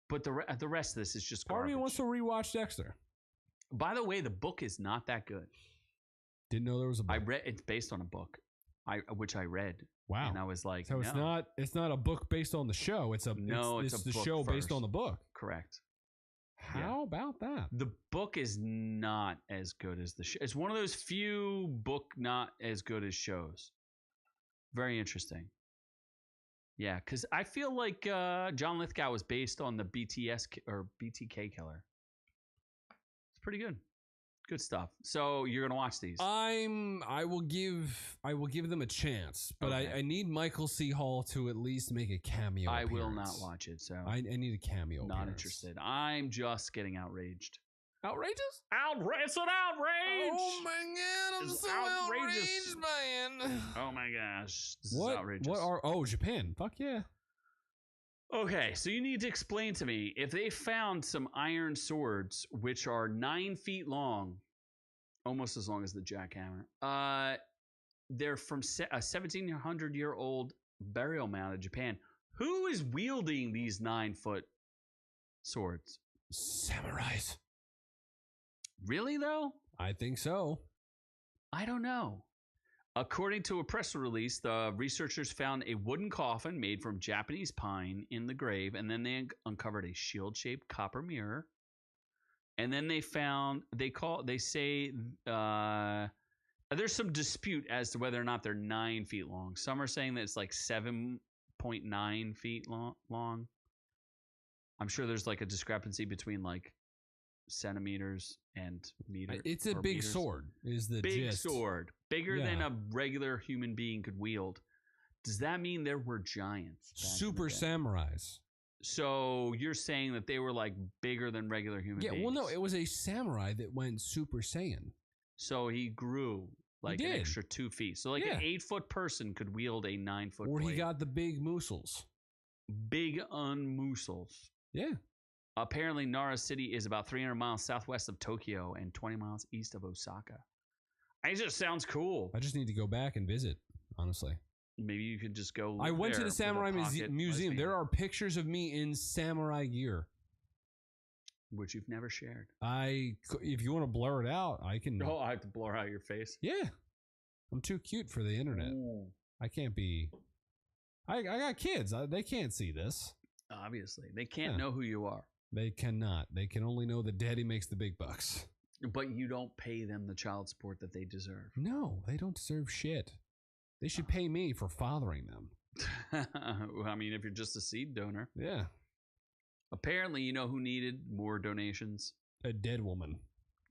But the rest of this is just garbage. Part of me wants to rewatch Dexter. By the way, the book is not that good. Didn't know there was a book. It's based on a book, which I read. Wow. And I was like, so it's not a book based on the show. It's the show based on the book. Correct. How about that? The book is not as good as the show. It's one of those few book not as good as shows. Very interesting. Yeah, because I feel like John Lithgow was based on the BTK killer. pretty good. Good stuff. So you're gonna watch these? I will give them a chance, but Okay. I need Michael C. Hall to at least make a cameo. I appearance. will not watch it. So I need a cameo. not appearance. interested. I'm just getting outraged. Outrageous? It's an outrage! Oh my god, I'm It's so outrageous. outraged, man. Oh my gosh, this is What? outrageous. What are? Japan. Fuck yeah. Okay, so you need to explain to me if they found some iron swords which are 9 feet long, almost as long as the jackhammer. They're from a 1,700-year-old burial mound in Japan. Who is wielding these 9-foot swords? Samurais. Really though? I think so. I don't know. According to a press release, the researchers found a wooden coffin made from Japanese pine in the grave, and then they uncovered a shield-shaped copper mirror. And then they say there's some dispute as to whether or not they're 9 feet long. Some are saying that it's like 7.9 feet long. I'm sure there's like a discrepancy between like centimeters and meters. It's a big sword. Is the big gist. sword, bigger than a regular human being could wield. Does that mean there were giants? Super samurais. So you're saying that they were like bigger than regular human beings? Yeah, well, no, it was a samurai that went Super Saiyan. So he grew like an extra 2 feet. So like an 8-foot person could wield a 9-foot Or blade. he got the big muscles. Big unmuscles. Yeah. Apparently, Nara City is about 300 miles southwest of Tokyo and 20 miles east of Osaka. It just sounds cool. I just need to go back and visit, honestly. Maybe you could just go. I went to the Samurai Museum. There are pictures of me in samurai gear. Which you've never shared. If you want to blur it out, I can. Oh, I have to blur out your face? Yeah. I'm too cute for the internet. Ooh. I can't be. I got kids. They can't see this. Obviously. They can't know who you are. They cannot. They can only know that daddy makes the big bucks. But you don't pay them the child support that they deserve. No, they don't deserve shit. They should pay me for fathering them. I mean, if you're just a seed donor. Yeah. Apparently, you know who needed more donations? A dead woman.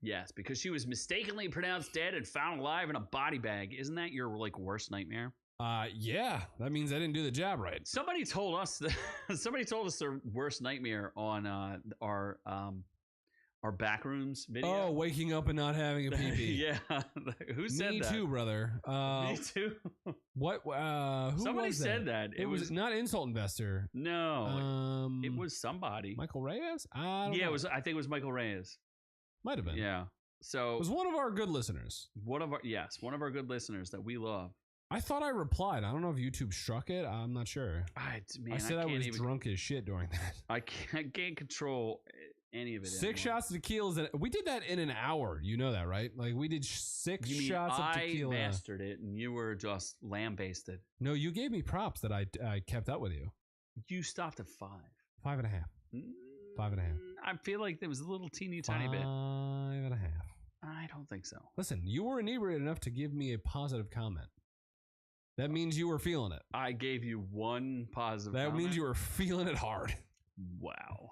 Yes, because she was mistakenly pronounced dead and found alive in a body bag. Isn't that your like worst nightmare? Yeah. That means I didn't do the job right. Somebody told us their worst nightmare on our backrooms video. Oh, waking up and not having a pee-pee. Yeah. Who said that? Me too, brother. Me too. What? Who Somebody was said that. It was not Insult Investor. No. It was somebody. Michael Reyes? I don't know. It was. I think it was Michael Reyes. Might have been. Yeah. So it was one of our good listeners. One of our good listeners that we love. I thought I replied. I don't know if YouTube struck it. I'm not sure. I said I was drunk as shit during that. I can't control any of it. 6 shots of tequila. We did that in an hour. You know that, right? Like we did 6 shots of tequila. I mastered it, and you were just lambasted. No, you gave me props that I kept up with you. You stopped at 5. 5.5. 5.5. I feel like there was a little teeny tiny bit. 5.5. I don't think so. Listen, you were inebriated enough to give me a positive comment. That means you were feeling it. I gave you one positive That comment. means you were feeling it hard. Wow.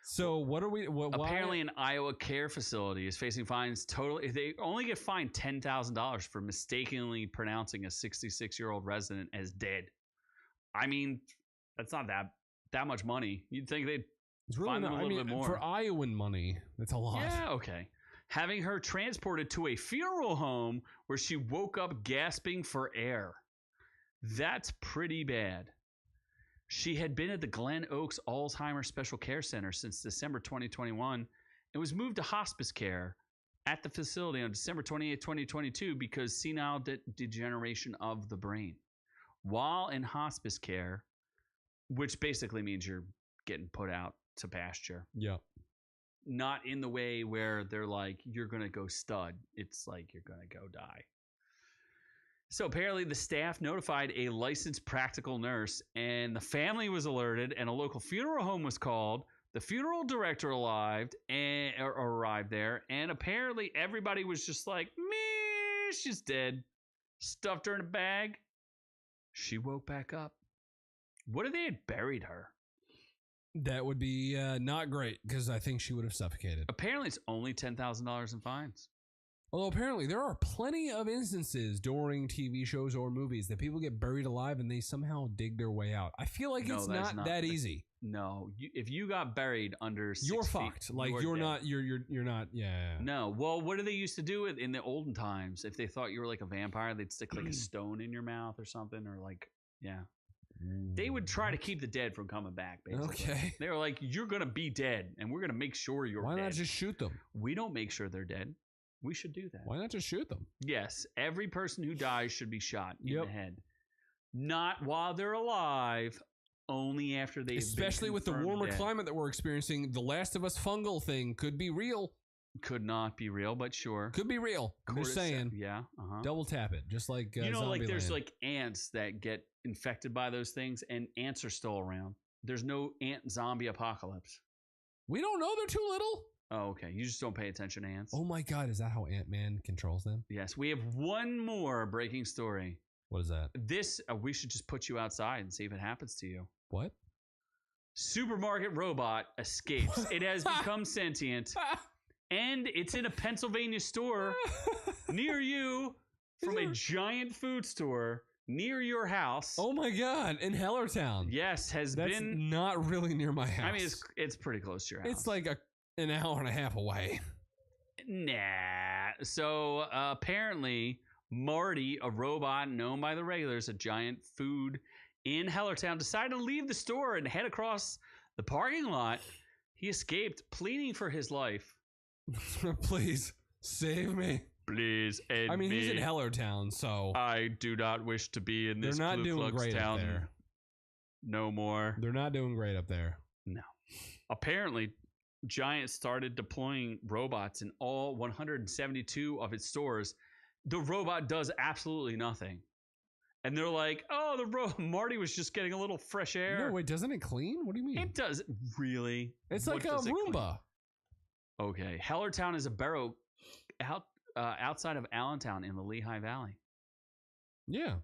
So what are we? Apparently, an Iowa care facility is facing fines. They only get fined $10,000 for mistakenly pronouncing a 66-year-old resident as dead. I mean, that's not that much money. You'd think they'd fine them a little bit more. For Iowan money, that's a lot. Yeah. Okay. Having her transported to a funeral home where she woke up gasping for air. That's pretty bad. She had been at the Glen Oaks Alzheimer's Special Care Center since December 2021 and was moved to hospice care at the facility on December 28, 2022 because senile degeneration of the brain. While in hospice care, which basically means you're getting put out to pasture. Yep. Not in the way where they're like, you're going to go stud. It's like you're going to go die. So apparently the staff notified a licensed practical nurse and the family was alerted and a local funeral home was called. The funeral director arrived there and apparently everybody was just like, meh, she's dead. Stuffed her in a bag. She woke back up. What if they had buried her? That would be not great because I think she would have suffocated. Apparently, it's only $10,000 in fines. Although apparently there are plenty of instances during TV shows or movies that people get buried alive and they somehow dig their way out. I feel like it's not that easy. No, if you got buried under 6 you're feet, fucked. Like you're not. You're not. Yeah. No. Well, what do they used to do in the olden times? If they thought you were like a vampire, they'd stick like a stone in your mouth or something, or like They would try to keep the dead from coming back, basically. Okay. They were like, you're going to be dead, and we're going to make sure you're dead. Why not just shoot them? We don't make sure they're dead. We should do that. Why not just shoot them? Yes. Every person who dies should be shot in the head. Not while they're alive, only after they've Especially with the warmer climate that we're experiencing, the Last of Us fungal thing could be real. Could not be real, but sure. Could be real. I'm just saying. Yeah. Double tap it, just like like there's like ants that get infected by those things, and ants are still around. There's no ant zombie apocalypse. We don't know. They're too little. Oh, okay. You just don't pay attention to ants. Oh my God, is that how Ant-Man controls them? Yes. We have one more breaking story. What is that? This we should just put you outside and see if it happens to you. What? Supermarket robot escapes. It has become sentient. And it's in a Pennsylvania store near you from a giant food store near your house. Oh my God, in Hellertown. Yes, That's not really near my house. I mean, it's pretty close to your house. It's like an hour and a half away. Nah. So apparently, Marty, a robot known by the regulars, a giant food in Hellertown, decided to leave the store and head across the parking lot. He escaped, pleading for his life. Please save me. Please aid me. I mean, he's in Hellertown, so I do not wish to be in this they're not doing great town up there. No more. They're not doing great up there. No. Apparently, Giant started deploying robots in all 172 of its stores. The robot does absolutely nothing. And they're like, oh, Marty was just getting a little fresh air. No, wait, doesn't it clean? What do you mean? It does. Really? It's like a Roomba. Okay. Hellertown is a borough outside of Allentown in the Lehigh Valley. Yeah.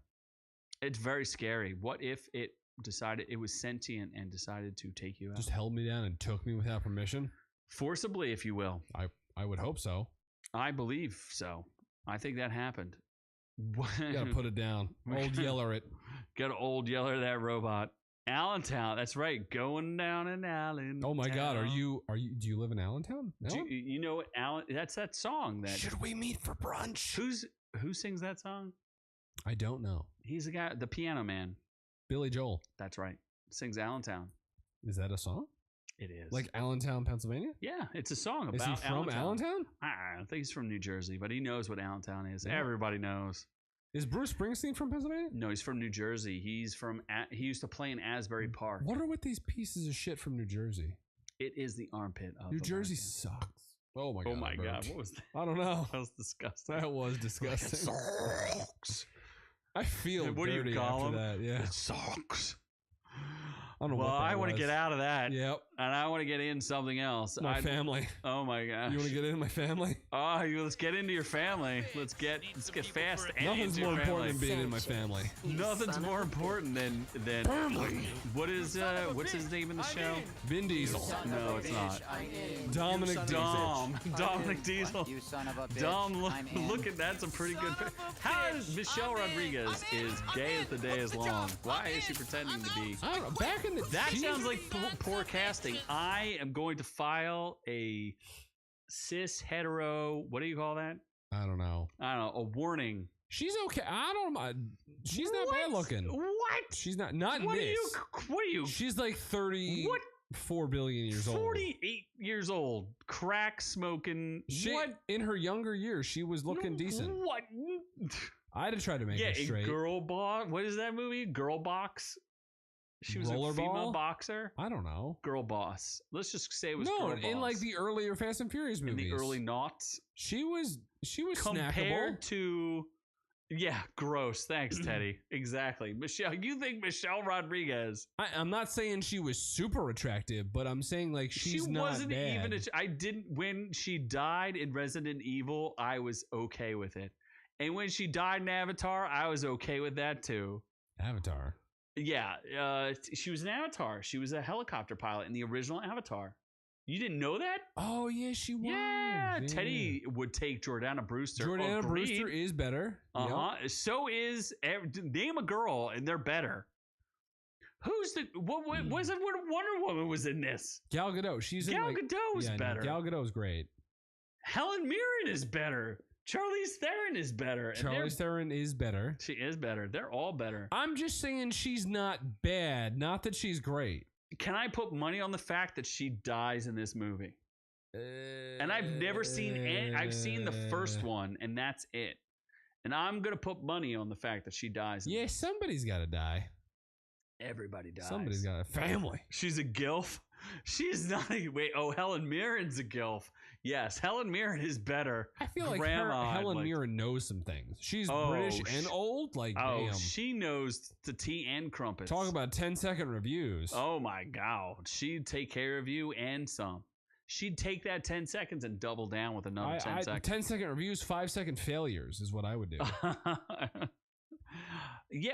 It's very scary. What if it decided it was sentient and decided to take you out? Just held me down and took me without permission? Forcibly, if you will. I would hope so. I believe so. I think that happened. Gotta put it down. Old Yeller it. Gotta old Yeller that robot. Allentown, that's right. Going down in Allentown. Oh my God, do you live in Allentown? No? You know what that's that song that Should we meet for brunch? Who sings that song? I don't know. He's the guy, the piano man. Billy Joel. That's right. Sings Allentown. Is that a song? It is. Like Allentown, Pennsylvania? Yeah, it's a song about Is he from Allentown? I think he's from New Jersey, but he knows what Allentown is. Yeah. Everybody knows. Is Bruce Springsteen from Pennsylvania? No, he's from New Jersey. He used to play in Asbury Park. What are with these pieces of shit from New Jersey? It is the armpit of New Jersey sucks. Oh my God. Oh my God. What was that? I don't know. That was disgusting. That was disgusting. It sucks. I feel what dirty do you call after him? that. Yeah. It sucks. I don't know well, what that I want to get out of that. Yep. And I want to get in something else. My family. Oh my gosh. You want to get in my family? Oh, let's get into your family. Let's get fast. Nothing's more important than being in my family. Nothing's more important than family. What's his name in the show? Vin Diesel. No, it's not. Dominic Diesel. Dominic Diesel. You son of a bitch. Dom, look at that's a pretty good. How is Michelle Rodriguez is gay as the day is long? Why is she pretending to be? I don't know. Back in the That sounds like poor casting. I am going to file a cis hetero. What do you call that? I don't know. A warning. She's okay. I don't mind. She's not bad looking. What? She's not. Not What this. are you? She's like 34 billion years old. 48 years old. Crack smoking. What? In her younger years, she was looking decent. What? I had to try to make her straight. Girl Boss. What is that movie? Girl Box. She was a female boxer. I don't know. Girl Boss. Let's just say it was Girl Boss. In like the earlier Fast and Furious movies. In the early noughts. She was compared snackable. To gross. Thanks, Teddy. Exactly. Michelle, you think Michelle Rodriguez. I'm not saying she was super attractive, but I'm saying like she wasn't bad. even when she died in Resident Evil, I was okay with it. And when she died in Avatar, I was okay with that too. Avatar. Yeah, she was an Avatar. She was a helicopter pilot in the original Avatar. You didn't know that? Oh yeah, she was. Yeah, Teddy would take Jordana Brewster. Jordana Agreed. Brewster is better. Yep. So is name a girl and they're better. Who's the what was it? What Wonder Woman was in this? Gal Gadot. She's Gal in Gadot's better. Gal Gadot's great. Helen Mirren is better. Charlize Theron is better. Charlize Theron is better. She is better. They're all better. I'm just saying she's not bad. Not that she's great. Can I put money on the fact that she dies in this movie? And I've never seen any. I've seen the first one, and that's it. And I'm gonna put money on the fact that she dies. Yeah, somebody's got to die. Everybody dies. Somebody's got a family. She's a gilf. She's not a wait. Oh, Helen Mirren's a gilf. Yes, Helen Mirren is better. I feel like Helen Mirren knows some things. She's British and old. Like, damn. She knows the tea and crumpets. Talk about 10-second reviews. Oh my God, she'd take care of you and some. She'd take that 10 seconds and double down with another 10 seconds. 10-second reviews, 5-second failures is what I would do. Yeah,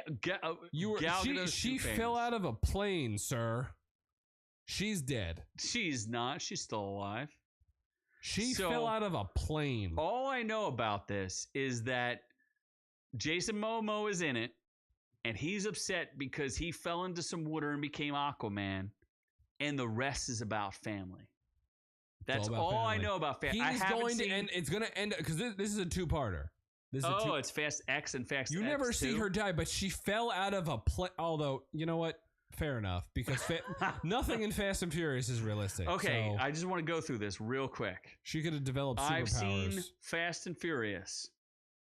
she fell out of a plane, sir. She's dead. She's not. She's still alive. She fell out of a plane. All I know about this is that Jason Momoa is in it, and he's upset because he fell into some water and became Aquaman, and the rest is about family. That's all I know about family. He's going to end. It's going to end because this is a two-parter. It's Fast X and Fast X. You never see her die, but she fell out of a plane. Although, you know what? Fair enough, because nothing in Fast and Furious is realistic. Okay, I just want to go through this real quick. She could have developed superpowers. I've seen Fast and Furious.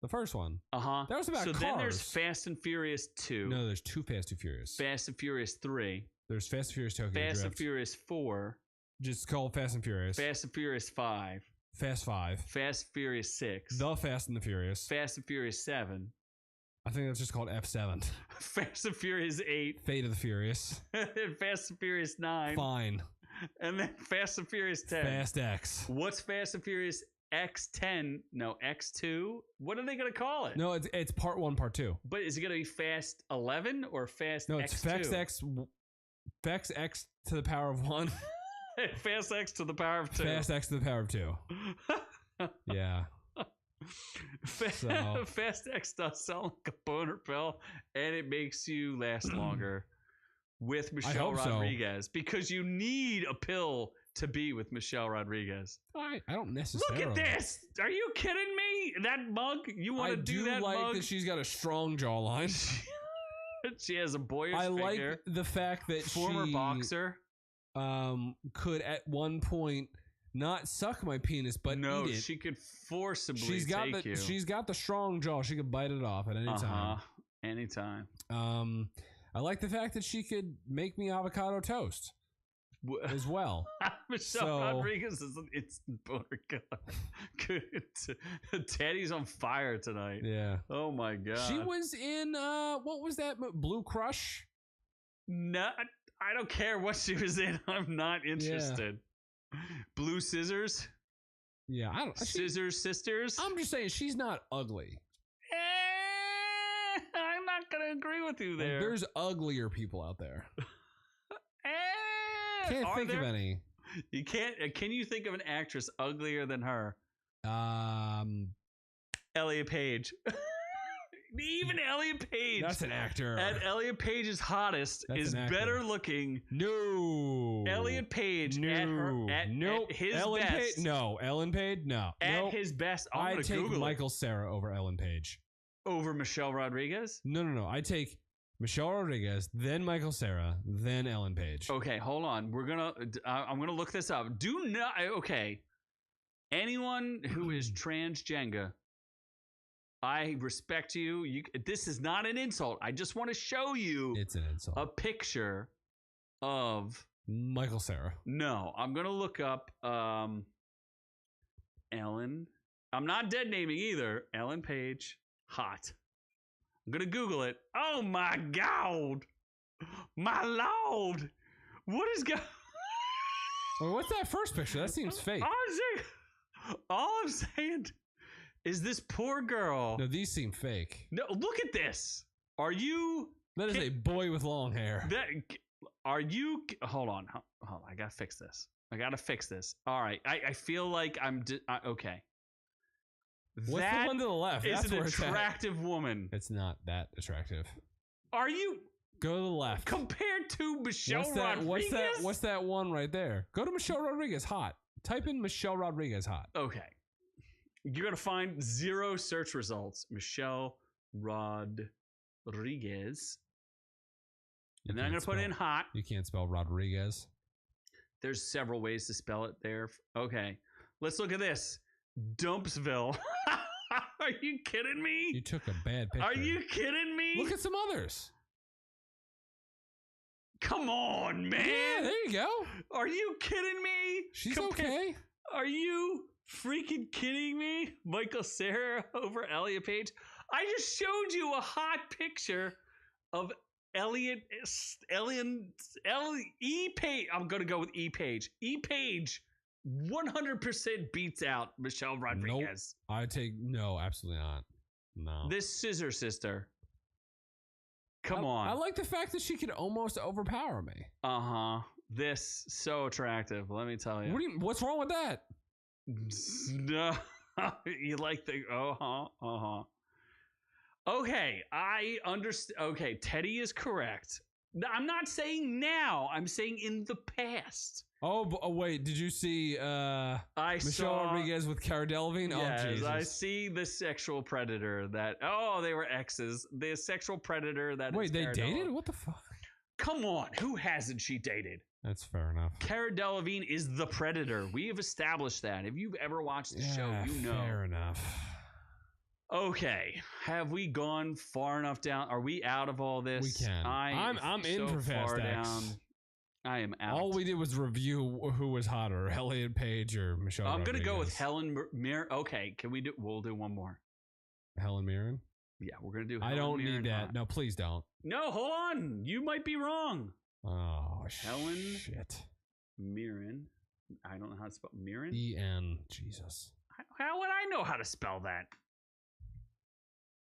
The first one. That was about cars. So then there's Fast and Furious 2. No, there's two Fast and Furious. Fast and Furious 3. There's Fast and Furious Tokyo Drift. Fast and Furious 4. Just called Fast and Furious. Fast and Furious 5. Fast 5. Fast and Furious 6. The Fast and the Furious. Fast and Furious 7. I think that's just called F7. Fast and Furious 8. Fate of the Furious. Fast and Furious 9. Fine. And then Fast and Furious 10. Fast X. What's Fast and Furious X10? No, X2? What are they going to call it? No, it's part 1, part 2. But is it going to be Fast 11 or Fast X2? No, it's Fast X to the power of 1. Fast X to the power of 2. Fast X to the power of 2. Yeah. Fast X does sound like a boner pill, and it makes you last longer with Michelle Rodriguez because you need a pill to be with Michelle Rodriguez. I don't necessarily. Look at this. Are you kidding me? That mug? You want to do that mug? I do like that she's got a strong jawline. She has a boyish figure. I like the fact that former boxer could at one point not suck my penis, but eat it. She could forcibly take you. She's got the strong jaw. She could bite it off at any time. Anytime. I like the fact that she could make me avocado toast as well. Michelle Rodriguez is an instant boner killer. Teddy's on fire tonight. Yeah. Oh my God. She was in what was that? Blue Crush? No, I don't care what she was in. I'm not interested. Yeah. Blue Scissors? Yeah, I don't. Scissors Sisters? I'm just saying she's not ugly. I'm not gonna agree with you there. There's uglier people out there. Can't think of any. You can't. Can you think of an actress uglier than her? Elliot Page. Even Elliot Page. That's an actor. And Elliot Page's hottest is better looking. No. Elliot Page at his Ellen best. Page? No. Ellen Page? No. At his best. I take Michael Cera over Ellen Page. Over Michelle Rodriguez? No. I take Michelle Rodriguez, then Michael Cera, then Ellen Page. Okay, hold on. I'm gonna look this up. Okay. Anyone who is transgender, I respect you. This is not an insult. I just want to show you. It's an insult. A picture of Michael Cera. No, I'm gonna look up Ellen. I'm not dead naming either. Ellen Page, hot. I'm gonna Google it. Oh my God, my Lord, what is going? Well, what's that first picture? That seems fake. All I'm saying is this poor girl. No, these seem fake. No, look at this. Are you That is a boy with long hair. Are you? Hold on. I gotta fix this. All right. I feel like I'm okay. What's the one to the left? Is an attractive woman. It's not that attractive. Are you? Go to the left. Compared to Michelle Rodriguez? What's that one right there? Go to Michelle Rodriguez hot. Type in Michelle Rodriguez hot. Okay. You're going to find 0 search results. Michelle Rodriguez. And then I'm going to put in hot. You can't spell Rodriguez. There's several ways to spell it there. Okay. Let's look at this. Dumpsville. Are you kidding me? You took a bad picture. Are you kidding me? Look at some others. Come on, man. Yeah, there you go. Are you kidding me? She's okay. Are you freaking kidding me? Michael Cera over Elliot Page. I just showed you a hot picture of E Page. I'm going to go with E Page. E Page 100% beats out Michelle Rodriguez. Nope. No, absolutely not. No. This Scissor Sister. Come on. I like the fact that she could almost overpower me. Uh-huh. This so attractive, let me tell you. What's wrong with that? No. You like the Okay, I understand. Okay, Teddy is correct. I'm not saying now. I'm saying in the past. Oh, wait. Did you see Michelle Rodriguez with Cara Delevingne? Yes, oh, Jesus. I see the sexual predator that... Oh, they were exes. The sexual predator that... Wait, they dated? What the fuck? Come on. Who hasn't she dated? That's fair enough. Cara Delevingne is the predator. We have established that. If you've ever watched the show, you know. Fair enough. Okay, have we gone far enough down? Are we out of all this? We can. I'm in for Fast X. I am out. All we did was review who was hotter, Elliot Page or Michelle Rodriguez. I'm going to go with Helen Mirren. Okay, we'll do one more. Helen Mirren? Yeah, we're going to do Helen Mirren. I don't need that. No, please don't. No, hold on. You might be wrong. Oh, Helen shit. Mirren. I don't know how to spell Mirren. E-N. Jesus. How would I know how to spell that?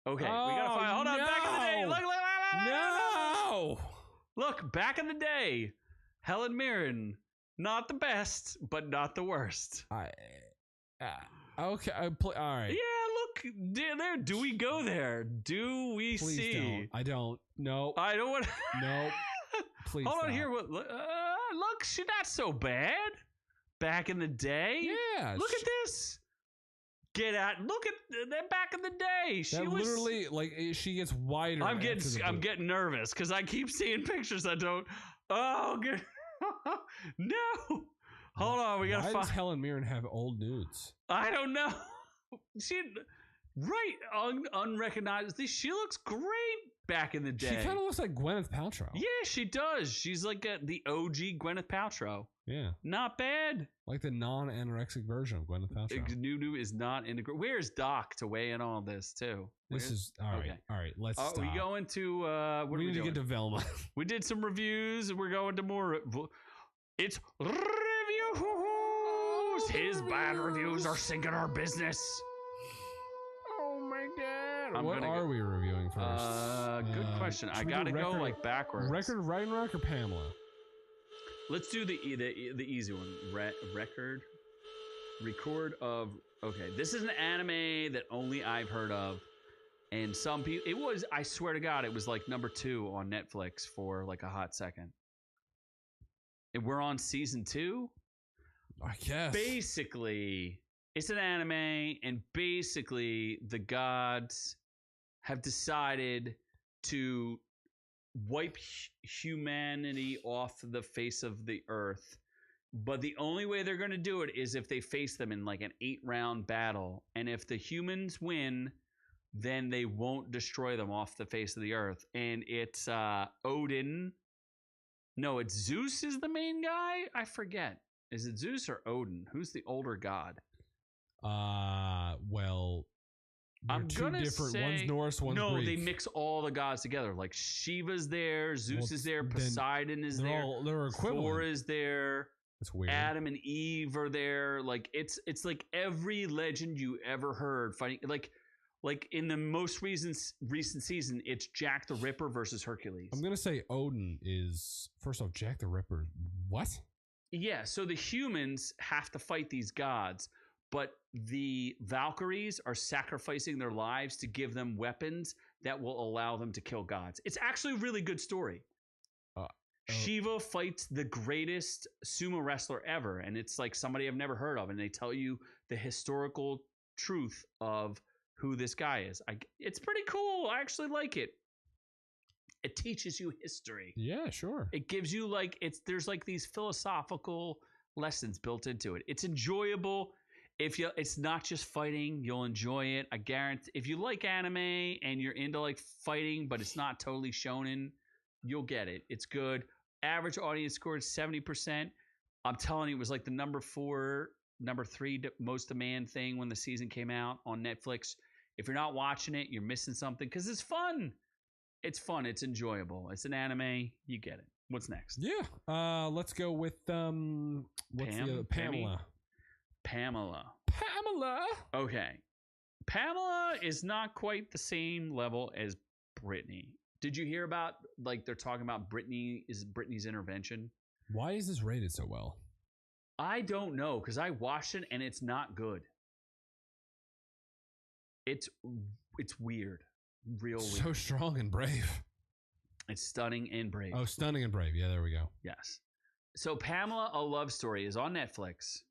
Okay, we gotta find. Hold on, back in the day. Look. Look, back in the day, Helen Mirren, not the best, but not the worst. Okay, all right. Yeah, look, there. Do we go there? Do we Please see? Don't. I don't. No. I don't want. No. Please. Hold on here. Look, she's not so bad. Back in the day. Yeah. Look at this. Get out! Look at that back in the day. She was literally like she gets wider. I'm getting nervous because I keep seeing pictures. I don't. Oh, good. No. Hold on. We gotta find. Why does Helen Mirren have old nudes? I don't know. She unrecognized. She looks great back in the day. She kind of looks like Gwyneth Paltrow. Yeah, she does. She's like the OG Gwyneth Paltrow. Yeah. Not bad. Like the non-anorexic version of Gwyneth Paltrow. Nunu is not integrated. Where's Doc to weigh in on this too? This is all right. Okay. All right, let's stop. We going to we need to get to Velma. We did some reviews. We're going to more. It's reviews. His bad reviews are sinking our business. Oh my god! What are we reviewing first? Good question. I gotta go like backwards. Record of Ragnarok or Pamela? Let's do the easy one. Record of. Okay, this is an anime that only I've heard of, and some people. It was. I swear to God, it was like number 2 on Netflix for like a hot second. And we're on season 2. I guess. Basically, it's an anime, and basically the gods have decided to wipe humanity off the face of the earth. But the only way they're going to do it is if they face them in like an 8-round battle. And if the humans win, then they won't destroy them off the face of the earth. And it's Odin. No, it's Zeus is the main guy? I forget. Is it Zeus or Odin? Who's the older god? Well, I'm two different. Say, one's Norse, one's no, Greek. they mix all the gods together. Like Shiva's there, Zeus is there, Poseidon is there, they're equivalent. Thor is there. That's weird. Adam and Eve are there. Like it's like every legend you ever heard fighting. Like Like in the most recent season, it's Jack the Ripper versus Hercules. I'm gonna say Odin is first off. Jack the Ripper. What? Yeah, so the humans have to fight these gods, but the Valkyries are sacrificing their lives to give them weapons that will allow them to kill gods. It's actually a really good story. Shiva fights the greatest sumo wrestler ever, and it's like somebody I've never heard of, and they tell you the historical truth of who this guy is. It's pretty cool. I actually like it. It teaches you history. Yeah, sure. It gives you there's like these philosophical lessons built into it. It's enjoyable. It's not just fighting, you'll enjoy it. I guarantee if you like anime and you're into like fighting, but it's not totally shonen, you'll get it. It's good. Average audience score is 70%. I'm telling you, it was like the number 3 most demand thing when the season came out on Netflix. If you're not watching it, you're missing something because it's fun. It's fun. It's enjoyable. It's an anime. You get it. What's next? Yeah. Let's go with Pamela. Pamela. Pamela. Okay. Pamela is not quite the same level as Brittany. Did you hear about they're talking about Brittany's intervention? Why is this rated so well? I don't know because I watched it and it's not good. It's weird. Real weird. So strong and brave. It's stunning and brave. Oh, stunning and brave. Yeah, there we go. Yes. So Pamela, A Love Story is on Netflix.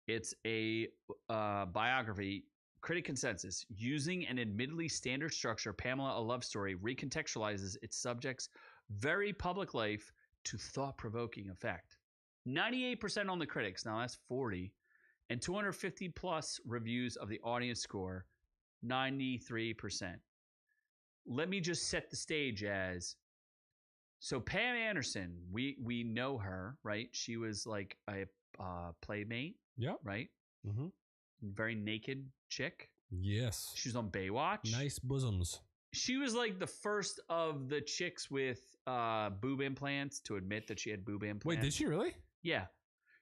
It's a biography. Critic consensus. Using an admittedly standard structure, Pamela, A Love Story recontextualizes its subject's very public life to thought-provoking effect. 98% on the critics. Now that's 40. And 250 plus reviews of the audience score. 93%. Let me just set the stage as so Pam Anderson, we know her, right? She was like a playmate. Yep. Right? Mm-hmm. Very naked chick. Yes. She was on Baywatch. Nice bosoms. She was like the first of the chicks with boob implants to admit that she had boob implants. Wait, did she really? Yeah.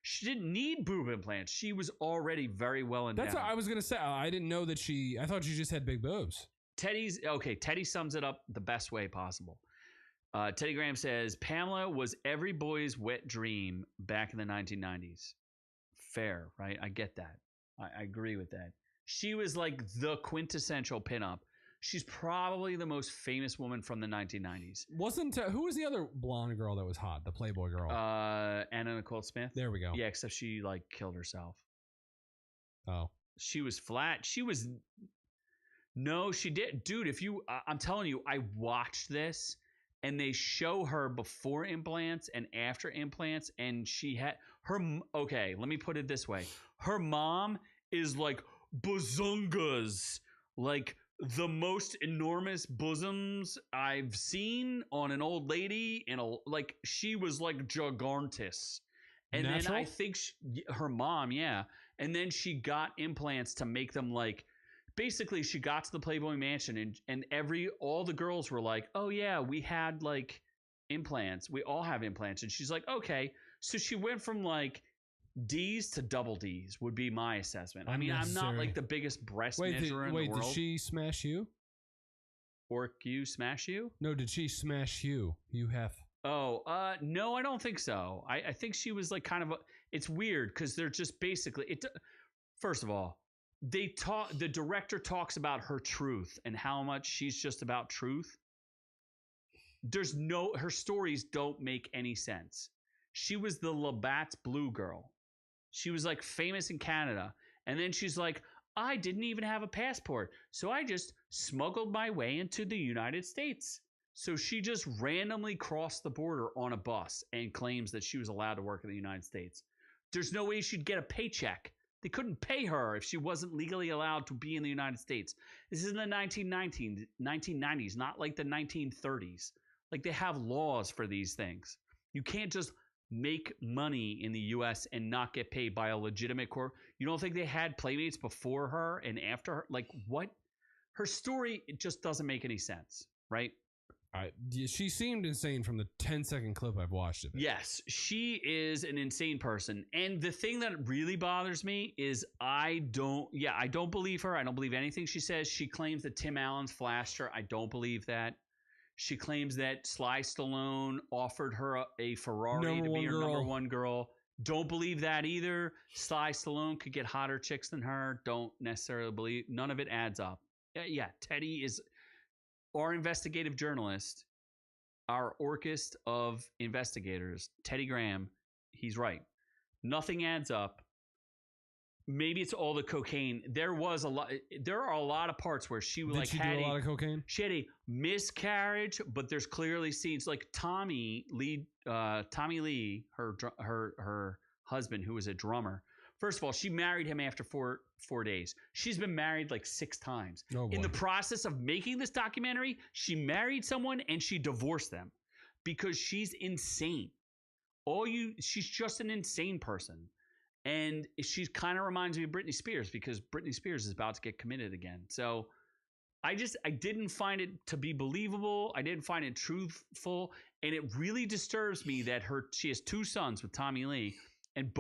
She didn't need boob implants. She was already very well endowed. That's what I was going to say. I didn't know that I thought she just had big boobs. Teddy sums it up the best way possible. Teddy Graham says, Pamela was every boy's wet dream back in the 1990s. Fair, right? I get that. I agree with that. She was like the quintessential pinup. She's probably the most famous woman from the 1990s. Who was the other blonde girl that was hot? The Playboy girl. Anna Nicole Smith. There we go. Yeah, except she killed herself. Oh. She was flat. No, she did. Dude, I'm telling you, I watched this and they show her before implants and after implants, and she had okay, let me put it this way. Her mom is like bazungas, like the most enormous bosoms I've seen on an old lady, she was like gigantus. And Natural? Then I think her mom, yeah. And then she got implants to make them basically she got to the Playboy Mansion and all the girls were like, oh yeah, we had implants. We all have implants. And she's like, okay. So she went from D's to double D's would be my assessment. I mean, I'm not the biggest breast measurer in the world. Did she smash you? Or you smash you? No, did she smash you? You have. Oh, no, I don't think so. I think she was it's weird because they're just basically first of all, the director talks about her truth and how much she's just about truth. Her stories don't make any sense. She was the Labatt's Blue girl. She was famous in Canada. And then she's like, I didn't even have a passport. So I just smuggled my way into the United States. So she just randomly crossed the border on a bus and claims that she was allowed to work in the United States. There's no way she'd get a paycheck. They couldn't pay her if she wasn't legally allowed to be in the United States. This is in the 1990s, not like the 1930s. They have laws for these things. You can't just make money in the U.S. and not get paid by a legitimate corp. You don't think they had playmates before her and after her? What? Her story, it just doesn't make any sense, right? She seemed insane from the 10-second clip I've watched of it. Yes, she is an insane person. And the thing that really bothers me is I don't believe her. I don't believe anything she says. She claims that Tim Allen's flashed her. I don't believe that. She claims that Sly Stallone offered her a Ferrari to be her number one girl. Don't believe that either. Sly Stallone could get hotter chicks than her. Don't necessarily believe. None of it adds up. Yeah, Teddy is our investigative journalist, our orchest of investigators, Teddy Graham. He's right. Nothing adds up. Maybe it's all the cocaine. There are a lot of parts where she Did she do a lot of cocaine? She had a miscarriage, but there's clearly scenes like Tommy Lee, her husband, who was a drummer. First of all, she married him after four days. She's been married like 6 times. Oh, in the process of making this documentary, she married someone and she divorced them because she's insane. She's just an insane person. And she kind of reminds me of Britney Spears because Britney Spears is about to get committed again. So I didn't find it to be believable. I didn't find it truthful. And it really disturbs me that she has 2 sons with Tommy Lee, and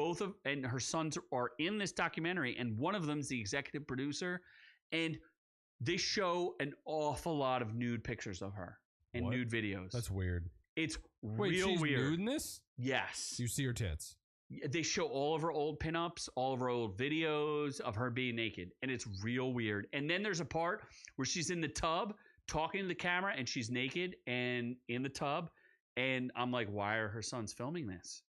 and her sons are in this documentary, and one of them is the executive producer. And they show an awful lot of nude pictures of her and nude videos. That's weird. It's Wait, real she's weird. Nude in this? Yes. You see her tits. They show all of her old pinups, all of her old videos of her being naked, and it's real weird. And then there's a part where she's in the tub talking to the camera, and she's naked and in the tub, and I'm like, why are her sons filming this?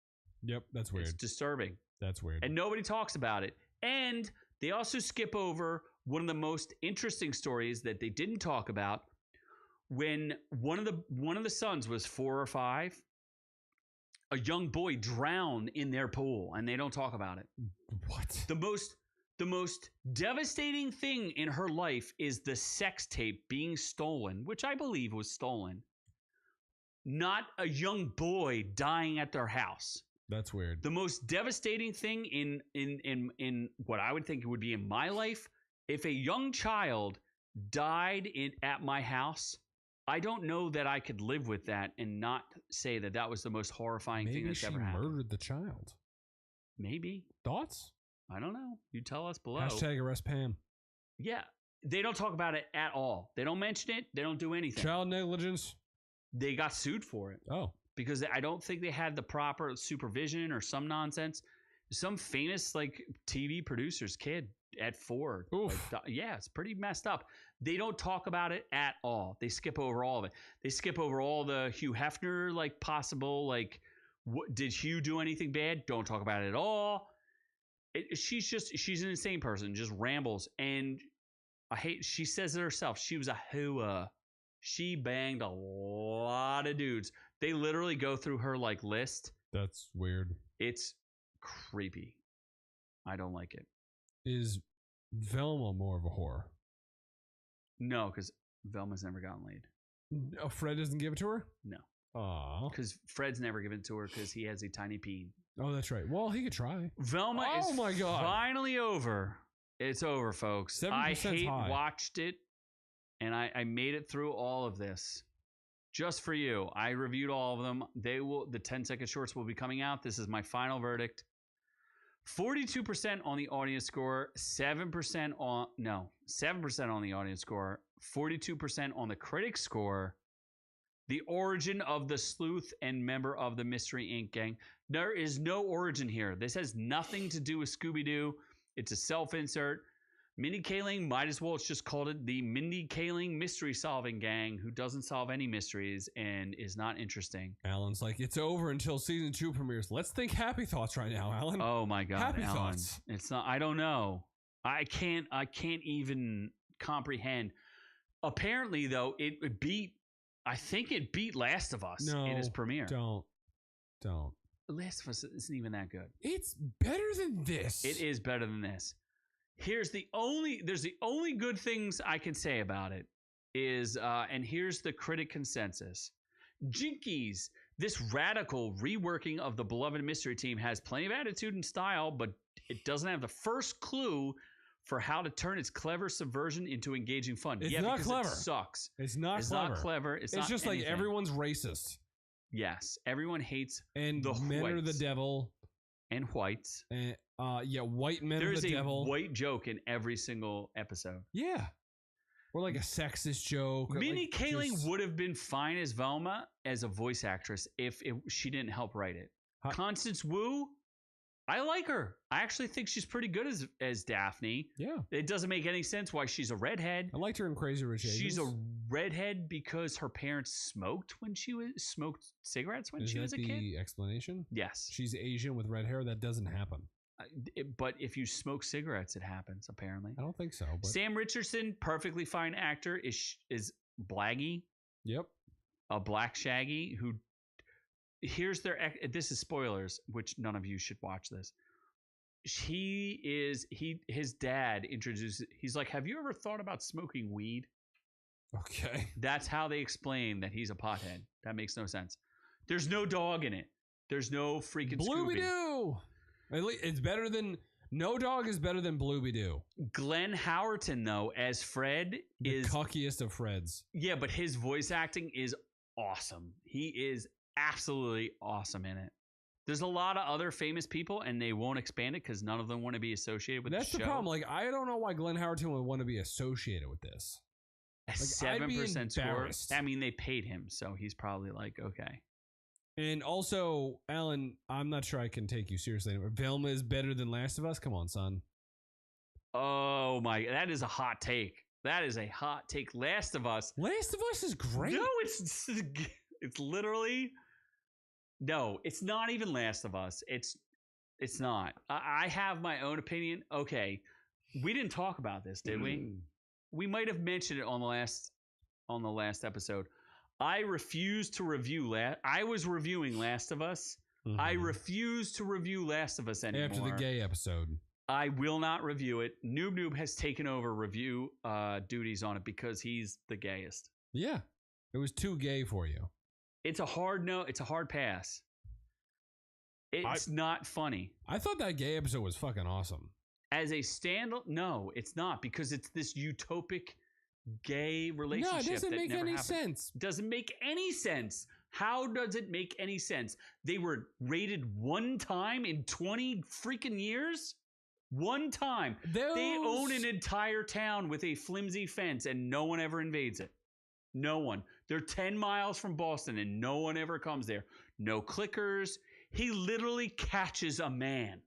Yep, that's weird. It's disturbing. That's weird. And nobody talks about it. And they also skip over one of the most interesting stories that they didn't talk about. When one of the sons was 4 or 5, a young boy drowned in their pool, and they don't talk about it. What? The most devastating thing in her life is the sex tape being stolen, which I believe was stolen. Not a young boy dying at their house. That's weird. The most devastating thing in what I would think it would be in my life, if a young child died at my house, I don't know that I could live with that and not say that that was the most horrifying thing that's ever happened. Maybe she murdered the child. Maybe. Thoughts? I don't know. You tell us below. Hashtag arrest Pam. Yeah. They don't talk about it at all. They don't mention it. They don't do anything. Child negligence? They got sued for it. Oh. Because I don't think they had the proper supervision or some nonsense. Some famous TV producer's kid at 4. Oof. Yeah, it's pretty messed up. They don't talk about it at all. They skip over all of it. They skip over all the Hugh Hefner possible did Hugh do anything bad? Don't talk about it at all. She's an insane person, just rambles. And she says it herself. She was a hooah. She banged a lot of dudes. They literally go through her list. That's weird. It's creepy. I don't like it. Is Velma more of a whore? No, because Velma's never gotten laid. Oh, Fred doesn't give it to her? No. Aw. Because Fred's never given it to her because he has a tiny peen. Oh, that's right. Well, he could try. Velma is finally over. It's over, folks. I watched it, and I made it through all of this just for you. I reviewed all of them. The 10-second shorts will be coming out. This is my final verdict. 42% on the audience score, 7% on the audience score, 42% on the critic score. The origin of the sleuth and member of the Mystery Inc. gang. There is no origin here. This has nothing to do with Scooby-Doo. It's a self-insert. Mindy Kaling, might as well just called it the Mindy Kaling Mystery Solving Gang, who doesn't solve any mysteries and is not interesting. Alan's like, it's over until season 2 premieres. Let's think happy thoughts right now, Alan. Oh my God, happy Alan. Thoughts. It's not. I don't know. I can't even comprehend. Apparently, though, it beat. I think it beat Last of Us in its premiere. Don't. Last of Us isn't even that good. It's better than this. It is better than this. There's the only good things I can say about it is, and here's the critic consensus. Jinkies, this radical reworking of the beloved mystery team has plenty of attitude and style, but it doesn't have the first clue for how to turn its clever subversion into engaging fun. It's not clever. It sucks. It's not It's clever. not clever. It's not just anything. like everyone's racist. Yes, everyone hates And the men whites. are the devil. And whites. And white men are There's the devil. There's a white joke in every single episode. Yeah. Or like a sexist joke. Minnie like Kaling would have been fine as Velma as a voice actress if she didn't help write it. Constance Wu, I like her. I actually think she's pretty good as Daphne. Yeah. It doesn't make any sense why she's a redhead. I liked her in Crazy Rich Asians. She's a redhead because her parents smoked cigarettes when she was a kid. Is that the explanation? Yes. She's Asian with red hair. That doesn't happen. But if you smoke cigarettes, it happens, apparently. I don't think so. But... Sam Richardson, perfectly fine actor, is Blaggy. Yep. A black Shaggy who... This is spoilers, which none of you should watch this. His dad introduces... He's like, have you ever thought about smoking weed? Okay. That's how they explain that he's a pothead. That makes no sense. There's no dog in it. There's no freaking Scooby. Blooby-Doo! At least it's better than... No dog is better than Blooby-Doo. Glenn Howerton, though, as Fred is... The cockiest of Freds. Yeah, but his voice acting is awesome. He is absolutely awesome in it. There's a lot of other famous people, and they won't expand it because none of them want to be associated with That's the show. the problem. Like, I don't know why Glenn Howerton would want to be associated with this. A Like, 7% score. embarrassed. I mean, they paid him, so he's probably like, okay. And also, Alan, I'm not sure I can take you seriously anymore. Velma is better than Last of Us? Come on, son. Oh, my. That is a hot take. That is a hot take. Last of Us. Last of Us is great. No, it's literally... No, it's not even Last of Us. It's not. I have my own opinion. Okay, we didn't talk about this, did we? We might have mentioned it on the last episode. I refuse to review I was reviewing Last of Us. Mm-hmm. I refuse to review Last of Us anymore. After the gay episode. I will not review it. Noob has taken over review duties on it because he's the gayest. Yeah. It was too gay for you. It's a hard no. It's a hard pass. It's not funny. I thought that gay episode was fucking awesome. As a standalone, no, it's not because it's this utopic gay relationship. No, it doesn't that make never any happened. sense. It doesn't make any sense. How does it make any sense? They were raided one time in 20 freaking years? One time. They own an entire town with a flimsy fence and no one ever invades it. No one. They're 10 miles from Boston and no one ever comes there. No clickers. He literally catches a man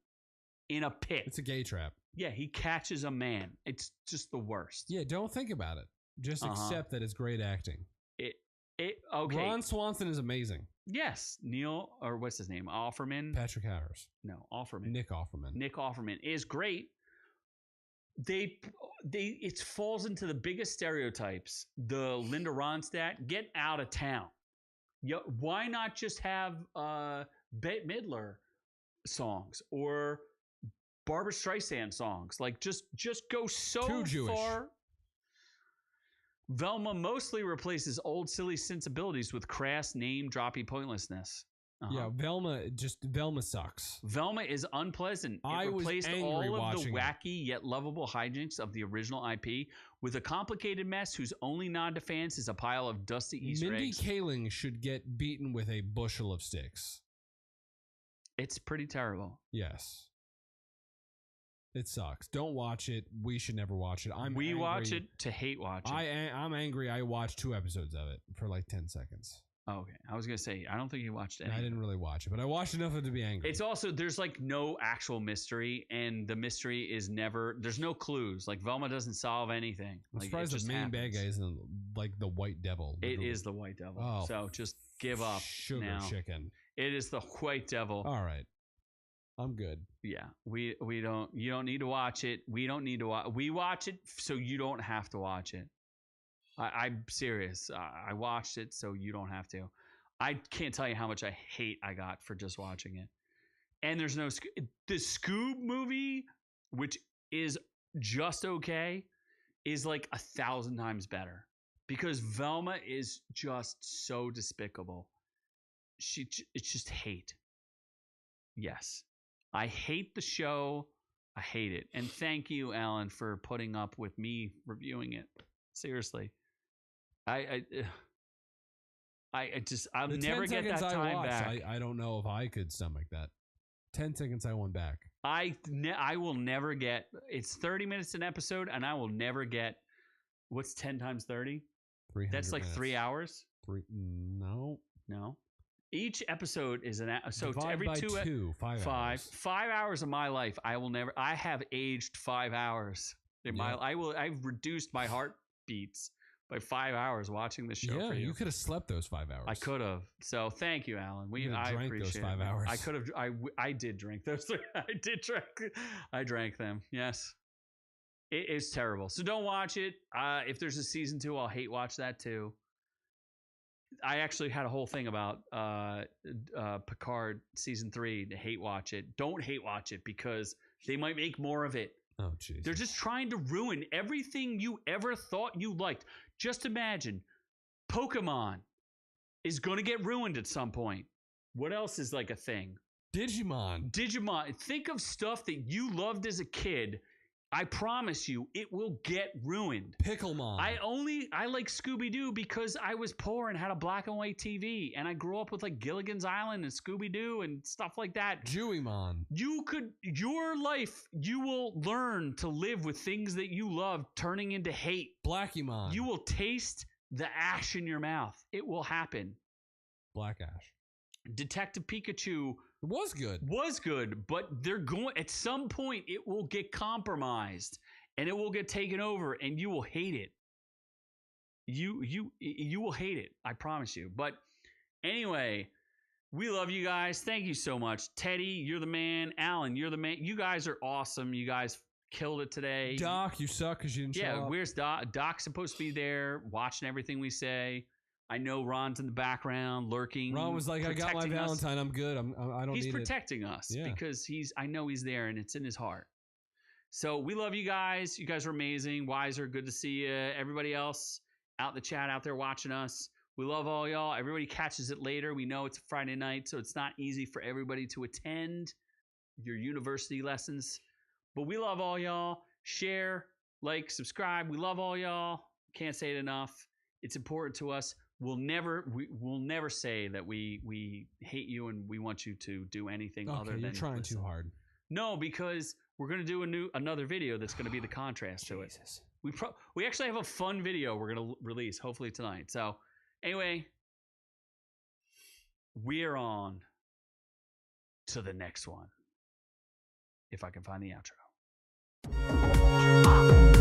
in a pit. It's a gay trap. Yeah, he catches a man. It's just the worst. Yeah, don't think about it. Just accept that it's great acting. Okay. Ron Swanson is amazing. Yes. Neil, or what's his name? Offerman? Patrick Harris. No, Offerman. Nick Offerman. Nick Offerman is great. It falls into the biggest stereotypes. The Linda Ronstadt, get out of town. Why not just have Bette Midler songs or Barbra Streisand songs? Like just go so Too Jewish. far. Velma mostly replaces old silly sensibilities with crass name-droppy pointlessness. Yeah, Velma sucks. Velma is unpleasant. I replaced was all of the watching wacky yet lovable hijinks of the original IP with a complicated mess whose only nod to fans is a pile of dusty Easter Mindy eggs. Kaling should get beaten with a bushel of sticks. It's pretty terrible. Yes. It sucks. Don't watch it. We should never watch it. We watch it to hate watch it. I'm angry. I watched 2 episodes of it for like 10 seconds. Oh, okay. I was going to say, I don't think you watched any. I didn't really watch it, but I watched enough of it to be angry. It's also, there's like no actual mystery, and the mystery is there's no clues. Like Velma doesn't solve anything. I'm like, surprised the main bad guy isn't like the White Devil. It is the White Devil. Oh, so just give up sugar now. chicken. It is the White Devil. All right. I'm good. Yeah, you don't need to watch it. We don't need to watch. We watch it so you don't have to watch it. I'm serious. I watched it so you don't have to. I can't tell you how much hate I got for just watching it. And there's no the Scoob movie, which is just okay, is like 1,000 times better because Velma is just so despicable. It's just hate. Yes. I hate the show. I hate it. And thank you, Alan, for putting up with me reviewing it. Seriously. I'll never get that time back. I don't know if I could stomach that. 10 seconds I won back. I will never get, it's 30 minutes an episode, and I will never get, what's 10 times 30? That's like minutes. 3 hours? No. Each episode is so Divide every by 2 5 hours. 5 hours of my life. I have aged 5 hours in I've reduced my heartbeats by 5 hours watching this show. Yeah, for you. You could have slept those 5 hours. I could have. So thank you, Alan. I drank appreciate those 5 it. hours. I could have. I did drink those. I drank them. Yes. It is terrible. So don't watch it. If there's a season 2, I'll hate watch that too. I actually had a whole thing about Picard season 3 to hate watch it. Don't hate watch it because they might make more of it. Oh, jeez. They're just trying to ruin everything you ever thought you liked. Just imagine Pokemon is going to get ruined at some point. What else is like a thing? Digimon. Think of stuff that you loved as a kid. I promise you, it will get ruined. Picklemon. I like Scooby-Doo because I was poor and had a black and white TV, and I grew up with like Gilligan's Island and Scooby-Doo and stuff like that. Jewymon. Your life, you will learn to live with things that you love turning into hate. Blackymon. You will taste the ash in your mouth. It will happen. Black Ash. Detective Pikachu was good, but they're going at some point it will get compromised and it will get taken over and you will hate it. You will hate it. I promise you. But anyway, we love you guys. Thank you so much. Teddy, you're the man. Alan, you're the man. You guys are awesome. You guys killed it today. Doc, you suck because you didn't show up. Yeah, where's Doc? Doc's supposed to be there watching everything we say. I know Ron's in the background lurking. Ron was like, I got my Valentine. I'm good. I don't need it. He's protecting us because I know he's there and it's in his heart. So we love you guys. You guys are amazing. Wiser, good to see you. Everybody else out in the chat out there watching us. We love all y'all. Everybody catches it later. We know it's a Friday night, so it's not easy for everybody to attend your university lessons. But we love all y'all. Share, like, subscribe. We love all y'all. Can't say it enough. It's important to us. We'll never say that we hate you and we want you to do anything other than you're trying listen. too hard. No, because we're gonna do another video that's gonna be the contrast to it. We actually have a fun video we're gonna release hopefully tonight. So anyway, we're on to the next one. If I can find the outro.